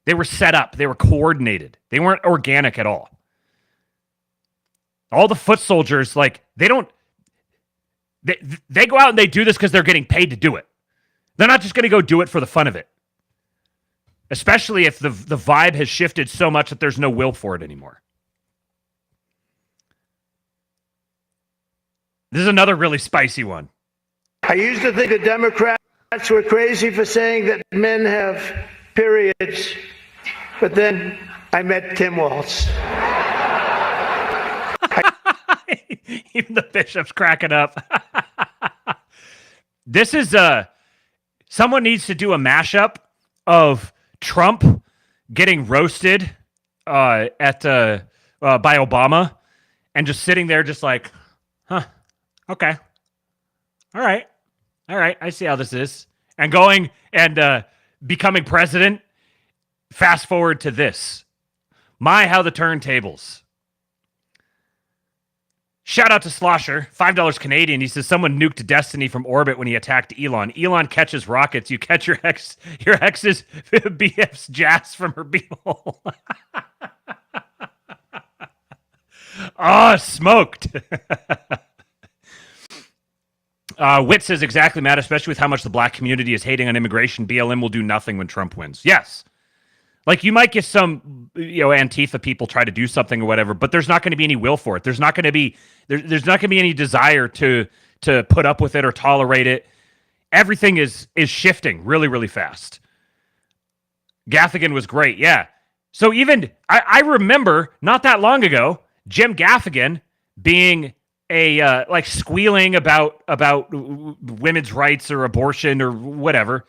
They were set up. They were coordinated. They weren't organic at all. All the foot soldiers, like they go out and they do this because they're getting paid to do it. They're not just going to go do it for the fun of it. Especially if the vibe has shifted so much that there's no will for it anymore. This is another really spicy one. I used to think the Democrats were crazy for saying that men have periods, but then I met Tim Walz. Even the bishop's cracking up. This is someone needs to do a mashup of Trump getting roasted by Obama and just sitting there just like, huh, okay. All right. I see how this is. And going and becoming president. Fast forward to this. My, how the turntables. Shout out to Slosher, $5 Canadian. He says someone nuked Destiny from orbit when he attacked Elon. Elon catches rockets. You catch your ex's BF's jazz from her beehole. Smoked. Witt says exactly, Matt, especially with how much the black community is hating on immigration. BLM will do nothing when Trump wins. Yes. Like, you might get some, Antifa people try to do something or whatever, but there's not going to be any will for it. There's not going to be there's not going to be any desire to put up with it or tolerate it. Everything is shifting really, really fast. Gaffigan was great. Yeah. So even I remember not that long ago, Jim Gaffigan being like squealing about women's rights or abortion or whatever.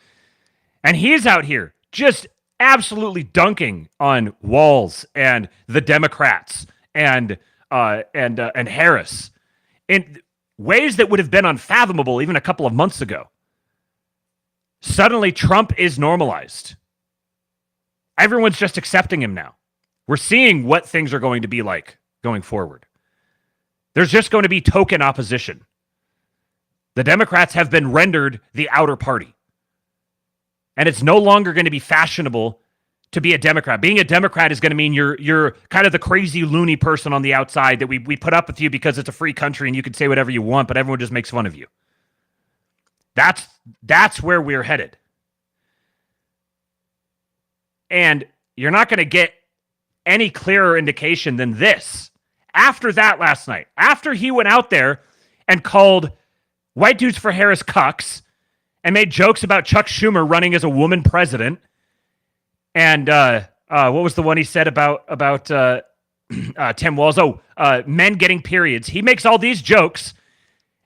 And he's out here just absolutely dunking on Walz and the Democrats and Harris in ways that would have been unfathomable even a couple of months ago. Suddenly, Trump is normalized. Everyone's just accepting him now. We're seeing what things are going to be like going forward. There's just going to be token opposition. The Democrats have been rendered the outer party. And it's no longer going to be fashionable to be a Democrat. Being a Democrat is going to mean you're kind of the crazy loony person on the outside that we put up with you because it's a free country and you can say whatever you want, but everyone just makes fun of you. That's where we're headed. And you're not going to get any clearer indication than this. After that last night, after he went out there and called White Dudes for Harris cucks and made jokes about Chuck Schumer running as a woman president, and what was the one he said about Tim Walz? Men getting periods. He makes all these jokes,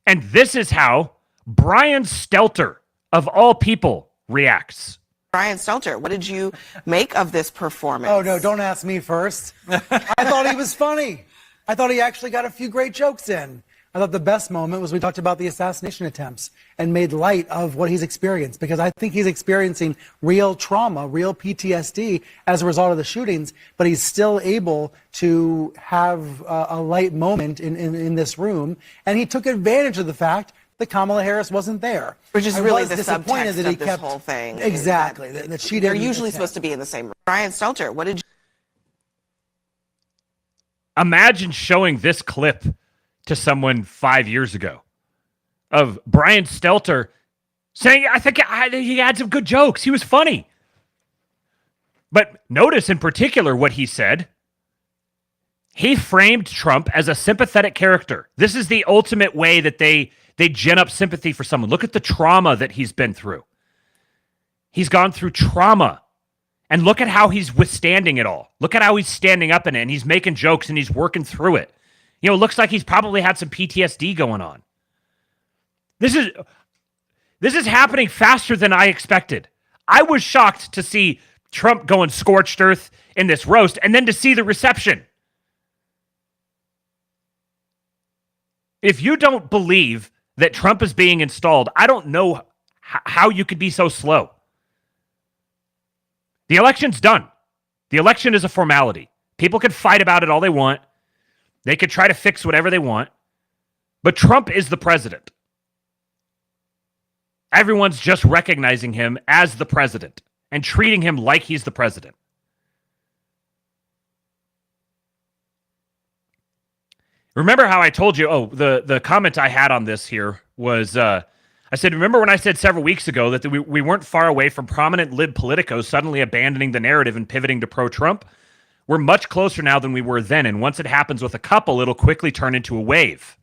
and this is how Brian Stelter, of all people, reacts. Brian Stelter, what did you make of this performance? Oh, no, don't ask me first. I thought he was funny. I thought he actually got a few great jokes in. I thought the best moment was we talked about the assassination attempts and made light of what he's experienced, because I think he's experiencing real trauma, real PTSD as a result of the shootings, but he's still able to have a light moment in this room. And he took advantage of the fact that Kamala Harris wasn't there. Which is I really was the disappointed subtext that he of this kept, whole thing. Exactly. That she They're didn't usually attend. supposed to be in the same room. Brian Stelter, what did you... Imagine showing this clip to someone 5 years ago of Brian Stelter saying, I think he had some good jokes. He was funny. But notice in particular what he said. He framed Trump as a sympathetic character. This is the ultimate way that they gin up sympathy for someone. Look at the trauma that he's been through. He's gone through trauma. And look at how he's withstanding it all. Look at how he's standing up in it, and he's making jokes, and he's working through it. You know, it looks like he's probably had some PTSD going on. This is happening faster than I expected. I was shocked to see Trump going scorched earth in this roast, and then to see the reception. If you don't believe that Trump is being installed, I don't know how you could be so slow. The election's done. The election is a formality. People can fight about it all they want. They could try to fix whatever they want. But Trump is the president. Everyone's just recognizing him as the president and treating him like he's the president. Remember how I told you, the comment I had on this here was, I said, remember when I said several weeks ago that we weren't far away from prominent lib politicos suddenly abandoning the narrative and pivoting to pro-Trump? We're much closer now than we were then, and once it happens with a couple, it'll quickly turn into a wave.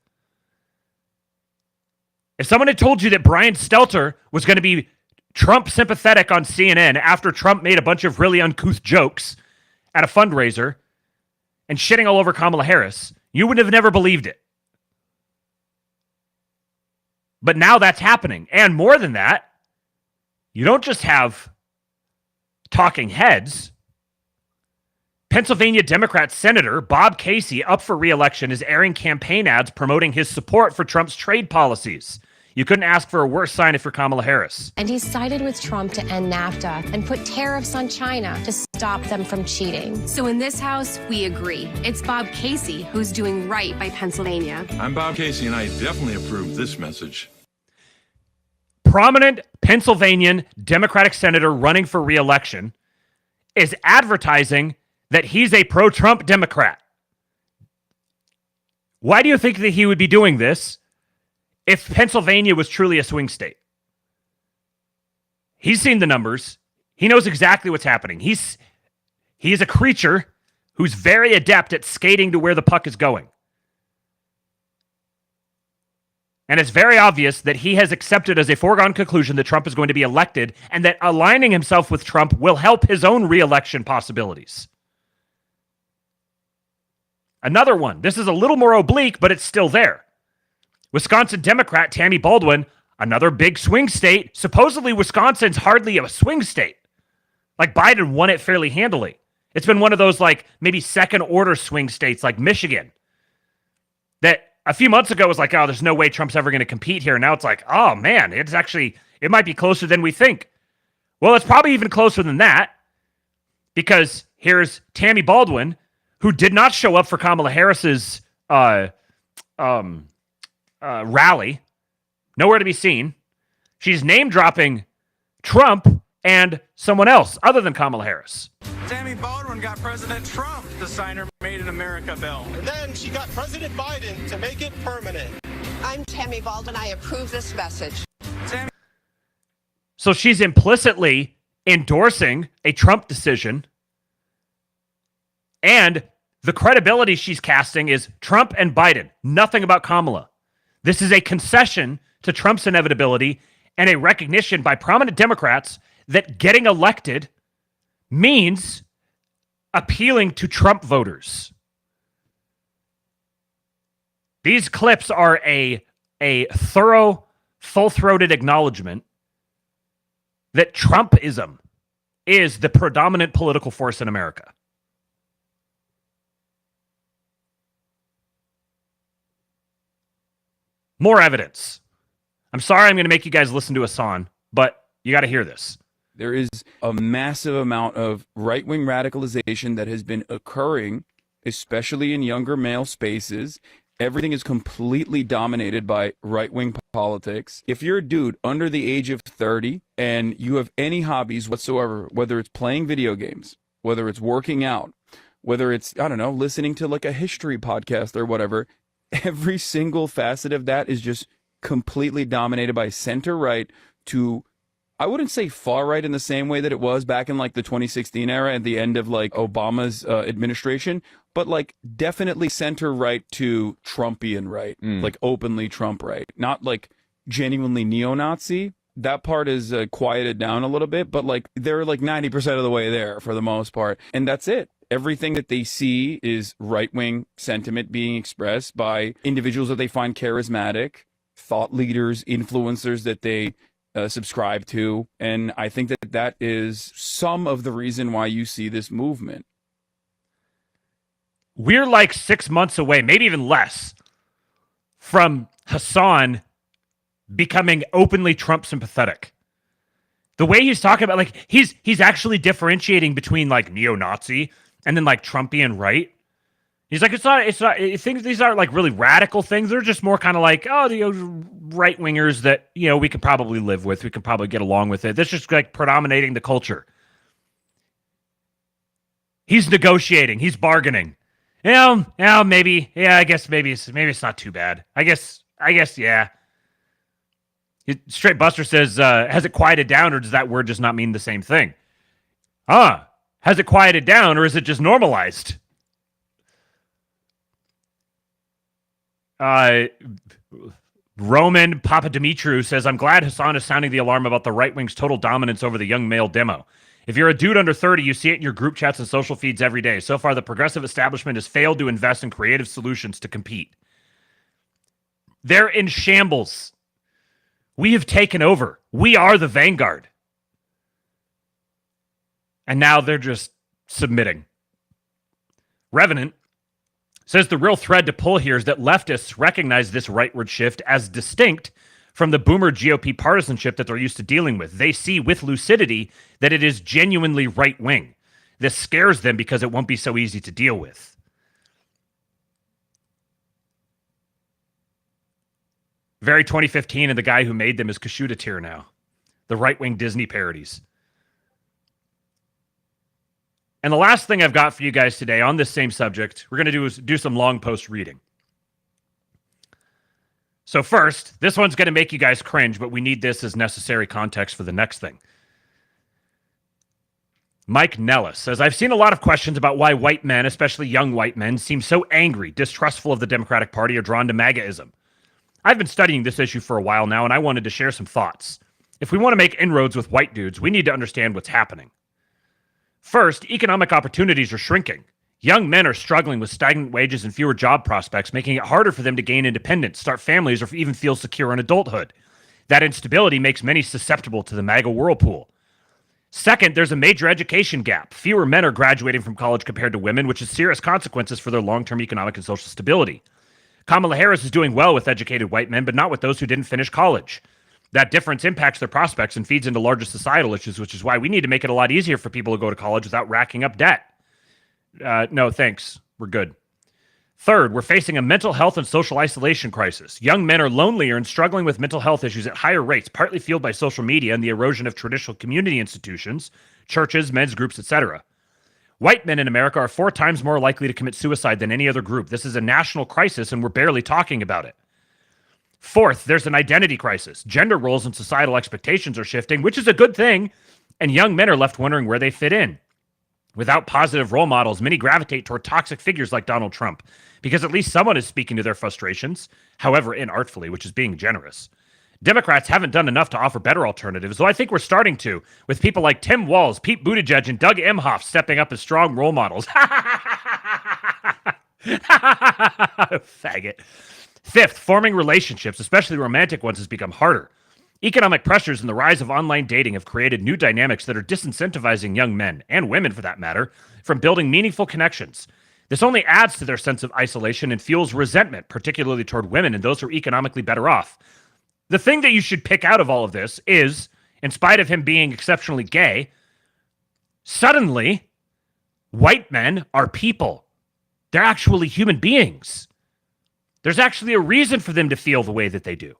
If someone had told you that Brian Stelter was going to be Trump sympathetic on CNN after Trump made a bunch of really uncouth jokes at a fundraiser and shitting all over Kamala Harris, you would have never believed it. But now that's happening. And more than that, you don't just have talking heads. Pennsylvania Democrat Senator Bob Casey, up for re-election, is airing campaign ads promoting his support for Trump's trade policies. You couldn't ask for a worse sign if you're Kamala Harris. And he sided with Trump to end NAFTA and put tariffs on China to stop them from cheating. So in this House, we agree. It's Bob Casey who's doing right by Pennsylvania. I'm Bob Casey, and I definitely approve this message. Prominent Pennsylvania Democratic senator running for re-election is advertising that he's a pro-Trump Democrat. Why do you think that he would be doing this if Pennsylvania was truly a swing state? He's seen the numbers. He knows exactly what's happening. He is a creature who's very adept at skating to where the puck is going. And it's very obvious that he has accepted as a foregone conclusion that Trump is going to be elected and that aligning himself with Trump will help his own re-election possibilities. Another one. This is a little more oblique, but it's still there. Wisconsin Democrat Tammy Baldwin, another big swing state. Supposedly, Wisconsin's hardly a swing state. Like, Biden won it fairly handily. It's been one of those, like, maybe second-order swing states like Michigan that a few months ago was like, oh, there's no way Trump's ever going to compete here. Now it's like, oh, man, it might be closer than we think. Well, it's probably even closer than that because here's Tammy Baldwin, who did not show up for Kamala Harris's rally. Nowhere to be seen. She's name-dropping Trump and someone else other than Kamala Harris. Tammy Baldwin got President Trump to sign her Made in America bill. And then she got President Biden to make it permanent. I'm Tammy Baldwin. I approve this message. So she's implicitly endorsing a Trump decision. And the credibility she's casting is Trump and Biden. Nothing about Kamala. This is a concession to Trump's inevitability and a recognition by prominent Democrats that getting elected means appealing to Trump voters. These clips are a thorough, full-throated acknowledgement that Trumpism is the predominant political force in America. More evidence. I'm sorry I'm going to make you guys listen to a song, but you got to hear this. There is a massive amount of right-wing radicalization that has been occurring, especially in younger male spaces. Everything is completely dominated by right-wing politics. If you're a dude under the age of 30 and you have any hobbies whatsoever, whether it's playing video games, whether it's working out, whether it's, I don't know, listening to like a history podcast or whatever, every single facet of that is just completely dominated by center-right to, I wouldn't say far right in the same way that it was back in like the 2016 era at the end of like Obama's administration, but like definitely center right to Trumpian right, like openly Trump right, not like genuinely neo-Nazi. That part is quieted down a little bit, but like they're like 90% of the way there for the most part. And that's it. Everything that they see is right-wing sentiment being expressed by individuals that they find charismatic, thought leaders, influencers that they subscribe to. And I think that that is some of the reason why you see this movement. We're like 6 months away, maybe even less, from Hassan becoming openly Trump sympathetic. The way he's talking about, like, he's actually differentiating between like neo-Nazi and then like Trumpian right. He's like, these aren't like really radical things. They're just more kind of like, oh, the right wingers that, you know, we could probably live with. We can probably get along with it. That's just like predominating the culture. He's negotiating. He's bargaining. Maybe. Yeah, I guess maybe it's not too bad. I guess, yeah. Straight Buster says, has it quieted down, or does that word just not mean the same thing? Has it quieted down, or is it just normalized? Roman Papadimitriou says, I'm glad Hassan is sounding the alarm about the right wing's total dominance over the young male demo. If you're a dude under 30, you see it in your group chats and social feeds every day. So far, the progressive establishment has failed to invest in creative solutions to compete. They're in shambles. We have taken over. We are the vanguard. And now they're just submitting. Revenant says the real thread to pull here is that leftists recognize this rightward shift as distinct from the boomer GOP partisanship that they're used to dealing with. They see with lucidity that it is genuinely right-wing. This scares them because it won't be so easy to deal with. Very 2015, and the guy who made them is Kashuta tier now. The right-wing Disney parodies. And the last thing I've got for you guys today on this same subject, we're going to do some long post reading. So first, this one's going to make you guys cringe, but we need this as necessary context for the next thing. Mike Nellis says, I've seen a lot of questions about why white men, especially young white men, seem so angry, distrustful of the Democratic Party, or drawn to MAGAism. I've been studying this issue for a while now, and I wanted to share some thoughts. If we want to make inroads with white dudes, we need to understand what's happening. First, economic opportunities are shrinking. Young men are struggling with stagnant wages and fewer job prospects, making it harder for them to gain independence, start families, or even feel secure in adulthood. That instability makes many susceptible to the MAGA whirlpool. Second, there's a major education gap. Fewer men are graduating from college compared to women, which has serious consequences for their long-term economic and social stability. Kamala Harris is doing well with educated white men, but not with those who didn't finish college. That difference impacts their prospects and feeds into larger societal issues, which is why we need to make it a lot easier for people to go to college without racking up debt. No, thanks. We're good. Third, we're facing a mental health and social isolation crisis. Young men are lonelier and struggling with mental health issues at higher rates, partly fueled by social media and the erosion of traditional community institutions, churches, men's groups, etc. White men in America are 4 times more likely to commit suicide than any other group. This is a national crisis, and we're barely talking about it. Fourth, there's an identity crisis. Gender roles and societal expectations are shifting, which is a good thing, and young men are left wondering where they fit in. Without positive role models, many gravitate toward toxic figures like Donald Trump, because at least someone is speaking to their frustrations, however inartfully, which is being generous. Democrats haven't done enough to offer better alternatives, though I think we're starting to, with people like Tim Walz, Pete Buttigieg, and Doug Emhoff stepping up as strong role models. Faggot. Fifth, forming relationships, especially romantic ones, has become harder. Economic pressures and the rise of online dating have created new dynamics that are disincentivizing young men, and women for that matter, from building meaningful connections. This only adds to their sense of isolation and fuels resentment, particularly toward women and those who are economically better off. The thing that you should pick out of all of this is, in spite of him being exceptionally gay, suddenly, white men are people. They're actually human beings. There's actually a reason for them to feel the way that they do.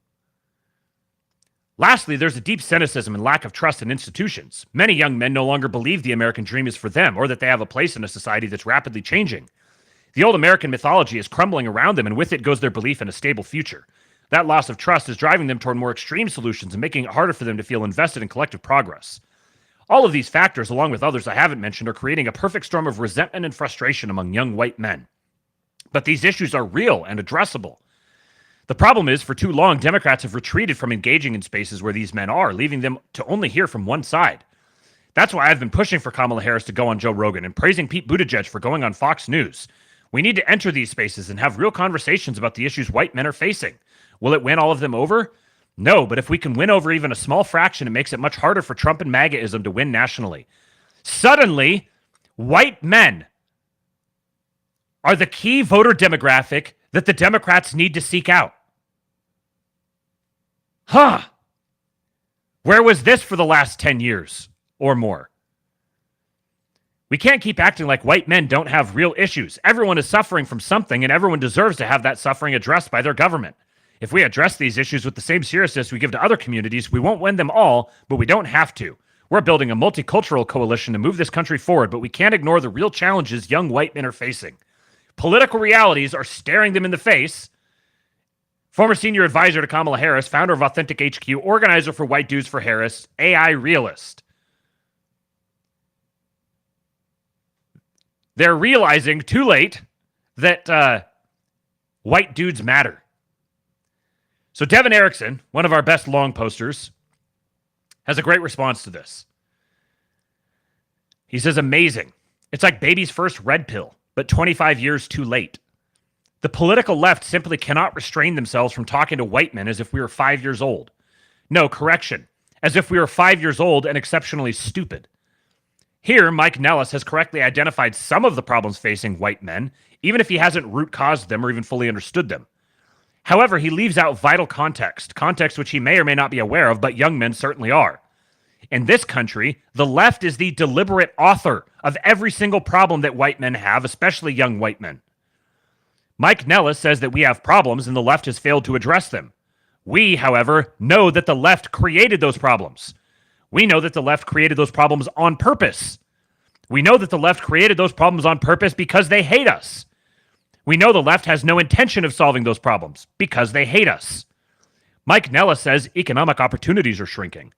Lastly, there's a deep cynicism and lack of trust in institutions. Many young men no longer believe the American dream is for them or that they have a place in a society that's rapidly changing. The old American mythology is crumbling around them, and with it goes their belief in a stable future. That loss of trust is driving them toward more extreme solutions and making it harder for them to feel invested in collective progress. All of these factors, along with others I haven't mentioned, are creating a perfect storm of resentment and frustration among young white men. But these issues are real and addressable. The problem is, for too long, Democrats have retreated from engaging in spaces where these men are, leaving them to only hear from one side. That's why I've been pushing for Kamala Harris to go on Joe Rogan and praising Pete Buttigieg for going on Fox News. We need to enter these spaces and have real conversations about the issues white men are facing. Will it win all of them over? No, but if we can win over even a small fraction, it makes it much harder for Trump and MAGAism to win nationally. Suddenly, white men are the key voter demographic that the Democrats need to seek out. Huh. Where was this for the last 10 years or more? We can't keep acting like white men don't have real issues. Everyone is suffering from something, and everyone deserves to have that suffering addressed by their government. If we address these issues with the same seriousness we give to other communities, we won't win them all, but we don't have to. We're building a multicultural coalition to move this country forward, but we can't ignore the real challenges young white men are facing. Political realities are staring them in the face. Former senior advisor to Kamala Harris, founder of Authentic HQ, organizer for White Dudes for Harris, AI realist. They're realizing too late that white dudes matter. So Devin Erickson, one of our best long posters, has a great response to this. He says, amazing. It's like baby's first red pill, but 25 years too late. The political left simply cannot restrain themselves from talking to white men as if we were 5 years old. No, correction. As if we were 5 years old and exceptionally stupid. Here, Mike Nellis has correctly identified some of the problems facing white men, even if he hasn't root caused them or even fully understood them. However, he leaves out vital context which he may or may not be aware of, but young men certainly are. In this country, the left is the deliberate author of every single problem that white men have, especially young white men. Mike Nellis says that we have problems and the left has failed to address them. We, however, know that the left created those problems. We know that the left created those problems on purpose. We know that the left created those problems on purpose because they hate us. We know the left has no intention of solving those problems because they hate us. Mike Nellis says economic opportunities are shrinking.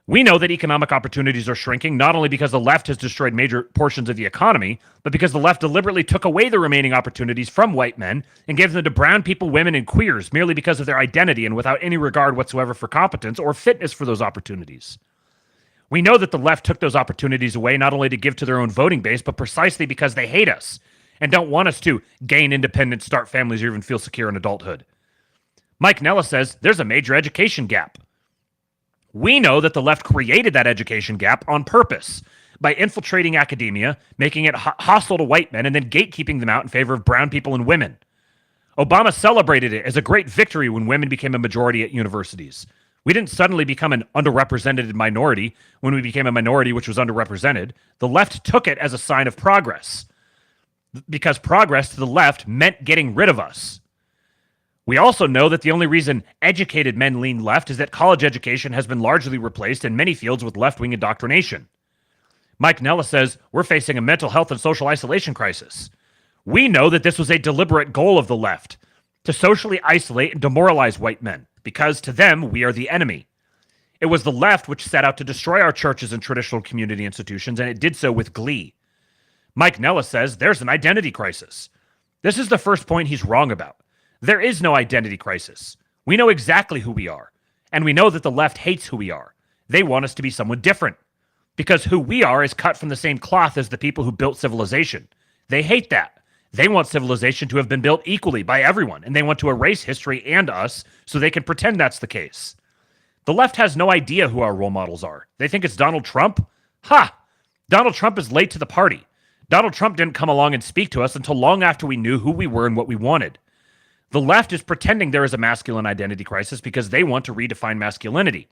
We know that economic opportunities are shrinking, not only because the left has destroyed major portions of the economy, but because the left deliberately took away the remaining opportunities from white men and gave them to brown people, women, and queers merely because of their identity and without any regard whatsoever for competence or fitness for those opportunities. We know that the left took those opportunities away not only to give to their own voting base, but precisely because they hate us and don't want us to gain independence, start families, or even feel secure in adulthood. Mike Nella says there's a major education gap. We know that the left created that education gap on purpose by infiltrating academia, making it hostile to white men, and then gatekeeping them out in favor of brown people and women. Obama celebrated it as a great victory when women became a majority at universities. We didn't suddenly become an underrepresented minority when we became a minority which was underrepresented. The left took it as a sign of progress, because progress to the left meant getting rid of us. We also know that the only reason educated men lean left is that college education has been largely replaced in many fields with left-wing indoctrination. Mike Nella says we're facing a mental health and social isolation crisis. We know that this was a deliberate goal of the left, to socially isolate and demoralize white men, because to them, we are the enemy. It was the left which set out to destroy our churches and traditional community institutions, and it did so with glee. Mike Nella says there's an identity crisis. This is the first point he's wrong about. There is no identity crisis. We know exactly who we are, and we know that the left hates who we are. They want us to be someone different, because who we are is cut from the same cloth as the people who built civilization. They hate that. They want civilization to have been built equally by everyone, and they want to erase history and us so they can pretend that's the case. The left has no idea who our role models are. They think it's Donald Trump? Ha! Donald Trump is late to the party. Donald Trump didn't come along and speak to us until long after we knew who we were and what we wanted. The left is pretending there is a masculine identity crisis because they want to redefine masculinity.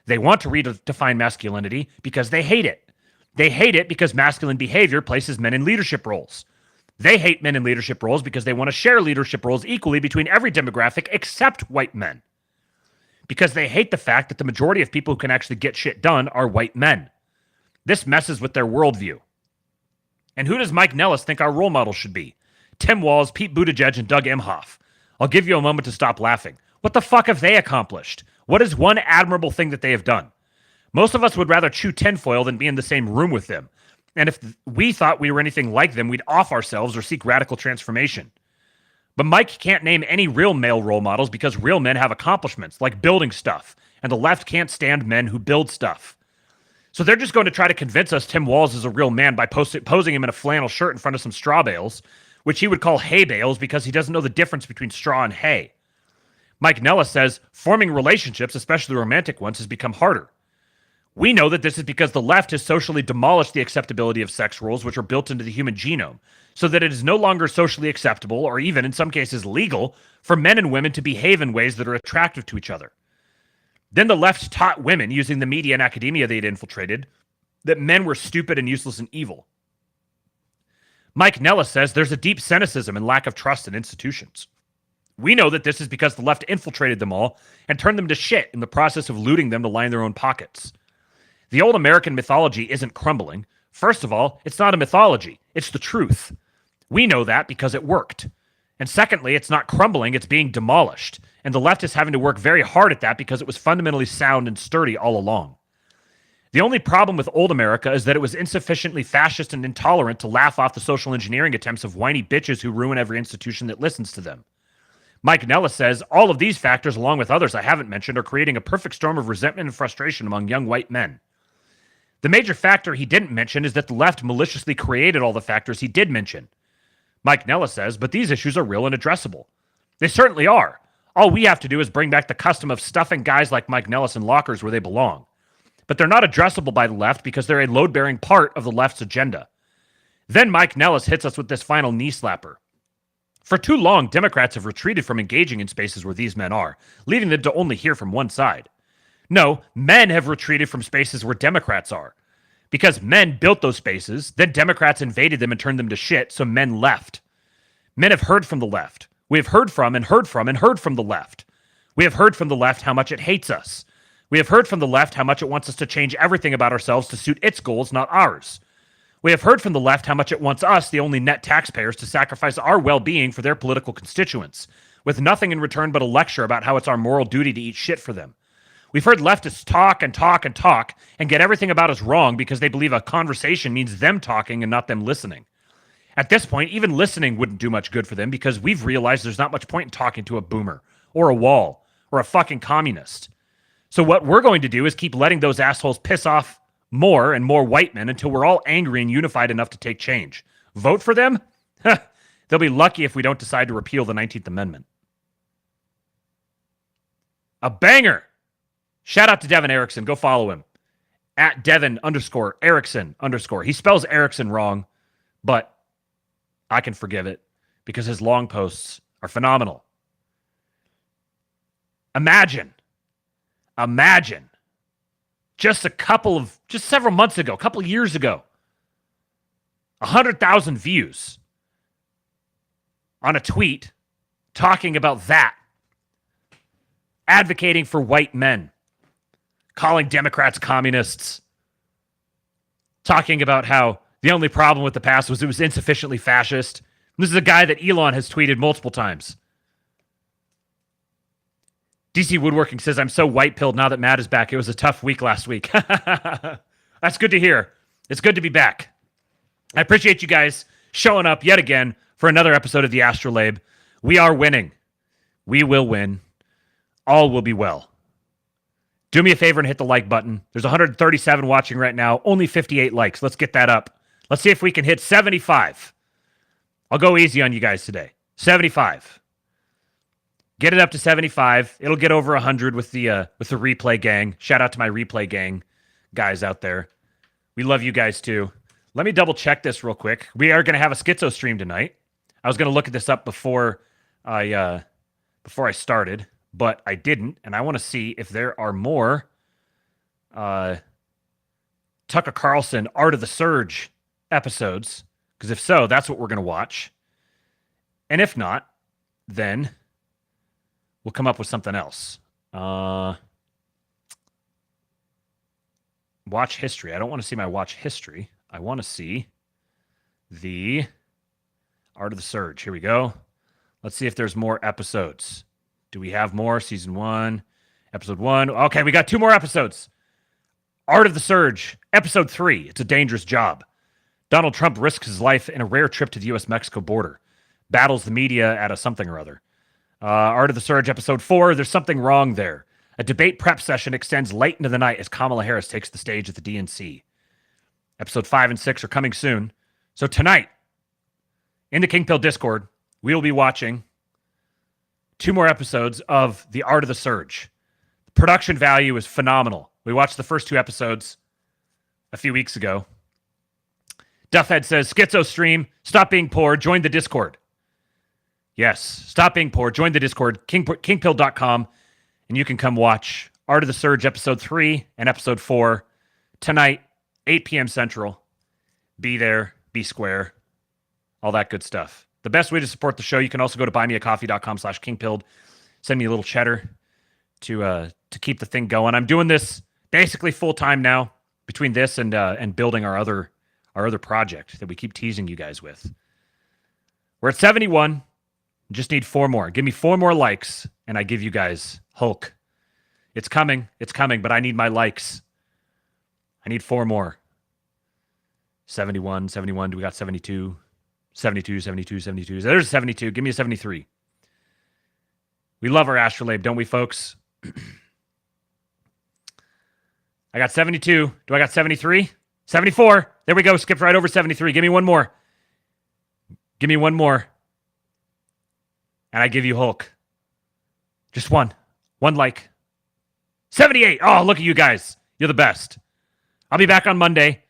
They want to redefine masculinity because they hate it. They hate it because masculine behavior places men in leadership roles. They hate men in leadership roles because they want to share leadership roles equally between every demographic except white men. Because they hate the fact that the majority of people who can actually get shit done are white men. This messes with their worldview. And who does Mike Nellis think our role models should be? Tim Walz, Pete Buttigieg, and Doug Emhoff. I'll give you a moment to stop laughing. What the fuck have they accomplished? What is one admirable thing that they have done? Most of us would rather chew tinfoil than be in the same room with them. And if we thought we were anything like them, we'd off ourselves or seek radical transformation. But Mike can't name any real male role models because real men have accomplishments, like building stuff, and the left can't stand men who build stuff. So they're just going to try to convince us Tim Walz is a real man by posing him in a flannel shirt in front of some straw bales, which he would call hay bales because he doesn't know the difference between straw and hay. Mike Nellis says forming relationships, especially romantic ones, has become harder. We know that this is because the left has socially demolished the acceptability of sex roles which are built into the human genome, so that it is no longer socially acceptable, or even in some cases legal, for men and women to behave in ways that are attractive to each other. Then the left taught women, using the media and academia they'd infiltrated, that men were stupid and useless and evil. Mike Nellis says there's a deep cynicism and lack of trust in institutions. We know that this is because the left infiltrated them all and turned them to shit in the process of looting them to line their own pockets. The old American mythology isn't crumbling. First of all, it's not a mythology. It's the truth. We know that because it worked. And secondly, it's not crumbling, it's being demolished. And the left is having to work very hard at that because it was fundamentally sound and sturdy all along. The only problem with old America is that it was insufficiently fascist and intolerant to laugh off the social engineering attempts of whiny bitches who ruin every institution that listens to them. Mike Nellis says all of these factors, along with others I haven't mentioned, are creating a perfect storm of resentment and frustration among young white men. The major factor he didn't mention is that the left maliciously created all the factors he did mention. Mike Nellis says, but these issues are real and addressable. They certainly are. All we have to do is bring back the custom of stuffing guys like Mike Nellis in lockers where they belong. But they're not addressable by the left because they're a load-bearing part of the left's agenda. Then Mike Nellis hits us with this final knee slapper. For too long, Democrats have retreated from engaging in spaces where these men are, leaving them to only hear from one side. No, men have retreated from spaces where Democrats are. Because men built those spaces, then Democrats invaded them and turned them to shit, so men left. Men have heard from the left. We have heard from and heard from and heard from the left. We have heard from the left how much it hates us. We have heard from the left how much it wants us to change everything about ourselves to suit its goals, not ours. We have heard from the left how much it wants us, the only net taxpayers, to sacrifice our well-being for their political constituents, with nothing in return but a lecture about how it's our moral duty to eat shit for them. We've heard leftists talk and talk and talk and get everything about us wrong because they believe a conversation means them talking and not them listening. At this point, even listening wouldn't do much good for them because we've realized there's not much point in talking to a boomer or a wall or a fucking communist. So what we're going to do is keep letting those assholes piss off more and more white men until we're all angry and unified enough to take change. Vote for them? They'll be lucky if we don't decide to repeal the 19th Amendment. A banger! Shout out to Devin Erickson. Go follow him. At Devin_Erickson_. He spells Erickson wrong, but I can forgive it because his long posts are phenomenal. Imagine, just several months ago, a couple of years ago, 100,000 views on a tweet talking about that, advocating for white men, calling Democrats communists, talking about how the only problem with the past was it was insufficiently fascist. This is a guy that Elon has tweeted multiple times. DC Woodworking says, I'm so white-pilled now that Matt is back. It was a tough week last week. That's good to hear. It's good to be back. I appreciate you guys showing up yet again for another episode of the ASTROLABE. We are winning. We will win. All will be well. Do me a favor and hit the like button. There's 137 watching right now. Only 58 likes. Let's get that up. Let's see if we can hit 75. I'll go easy on you guys today. 75. Get it up to 75. It'll get over 100 with the replay gang. Shout out to my replay gang guys out there. We love you guys too. Let me double check this real quick. We are going to have a schizo stream tonight. I was going to look at this up before I started, but I didn't, and I want to see if there are more Tucker Carlson Art of the Surge episodes, because if so, that's what we're going to watch. And if not, then we'll come up with something else. Watch history. I don't want to see my watch history. I want to see the Art of the Surge. Here we go. Let's see if there's more episodes. Do we have more? Season 1, episode 1. Okay, we got 2 more episodes. Art of the Surge, episode 3. It's a dangerous job. Donald Trump risks his life in a rare trip to the U.S.-Mexico border. Battles the media at a something or other. Art of the Surge, episode 4. There's something wrong there. A debate prep session extends late into the night as Kamala Harris takes the stage at the DNC. Episode 5 and 6 are coming soon. So tonight, in the King Pill Discord, we will be watching 2 more episodes of The Art of the Surge. The production value is phenomenal. We watched the first 2 episodes a few weeks ago. Duffhead says, Schizo stream, stop being poor, join the Discord. Yes, stop being poor, join the Discord, kingpill.com, and you can come watch Art of the Surge episode 3 and episode 4 tonight, 8 p.m. Central. Be there, be square, all that good stuff. The best way to support the show, you can also go to buymeacoffee.com/kingpilled. Send me a little cheddar to keep the thing going. I'm doing this basically full time now between this and building our other project that we keep teasing you guys with. We're at 71. Just need 4 more. Give me 4 more likes, and I give you guys Hulk. It's coming, but I need my likes. I need 4 more. 71. Do we got 72? 72. There's 72. Give me a 73. We love our ASTROLABE, don't we, folks? I got 72. Do I got 73? 74. There we go. Skipped right over 73. Give me 1 more. Give me 1 more. And I give you Hulk. Just 1. 1 like. 78. Oh, look at you guys. You're the best. I'll be back on Monday.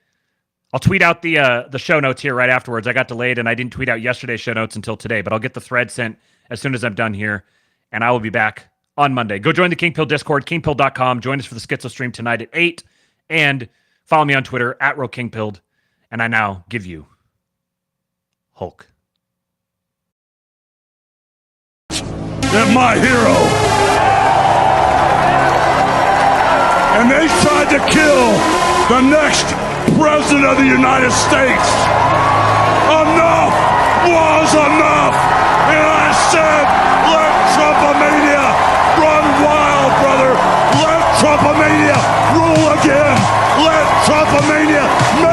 I'll tweet out the show notes here right afterwards. I got delayed and I didn't tweet out yesterday's show notes until today, but I'll get the thread sent as soon as I'm done here, and I will be back on Monday. Go join the King Pill Discord, kingpill.com. Join us for the Schizo stream tonight at 8, and follow me on Twitter at @RoKingPilled. And I now give you Hulk. They're my hero. And they tried to kill the next President of the United States. Enough was enough. And I said, let Trumpomania run wild, brother. Let Trump Trumpomania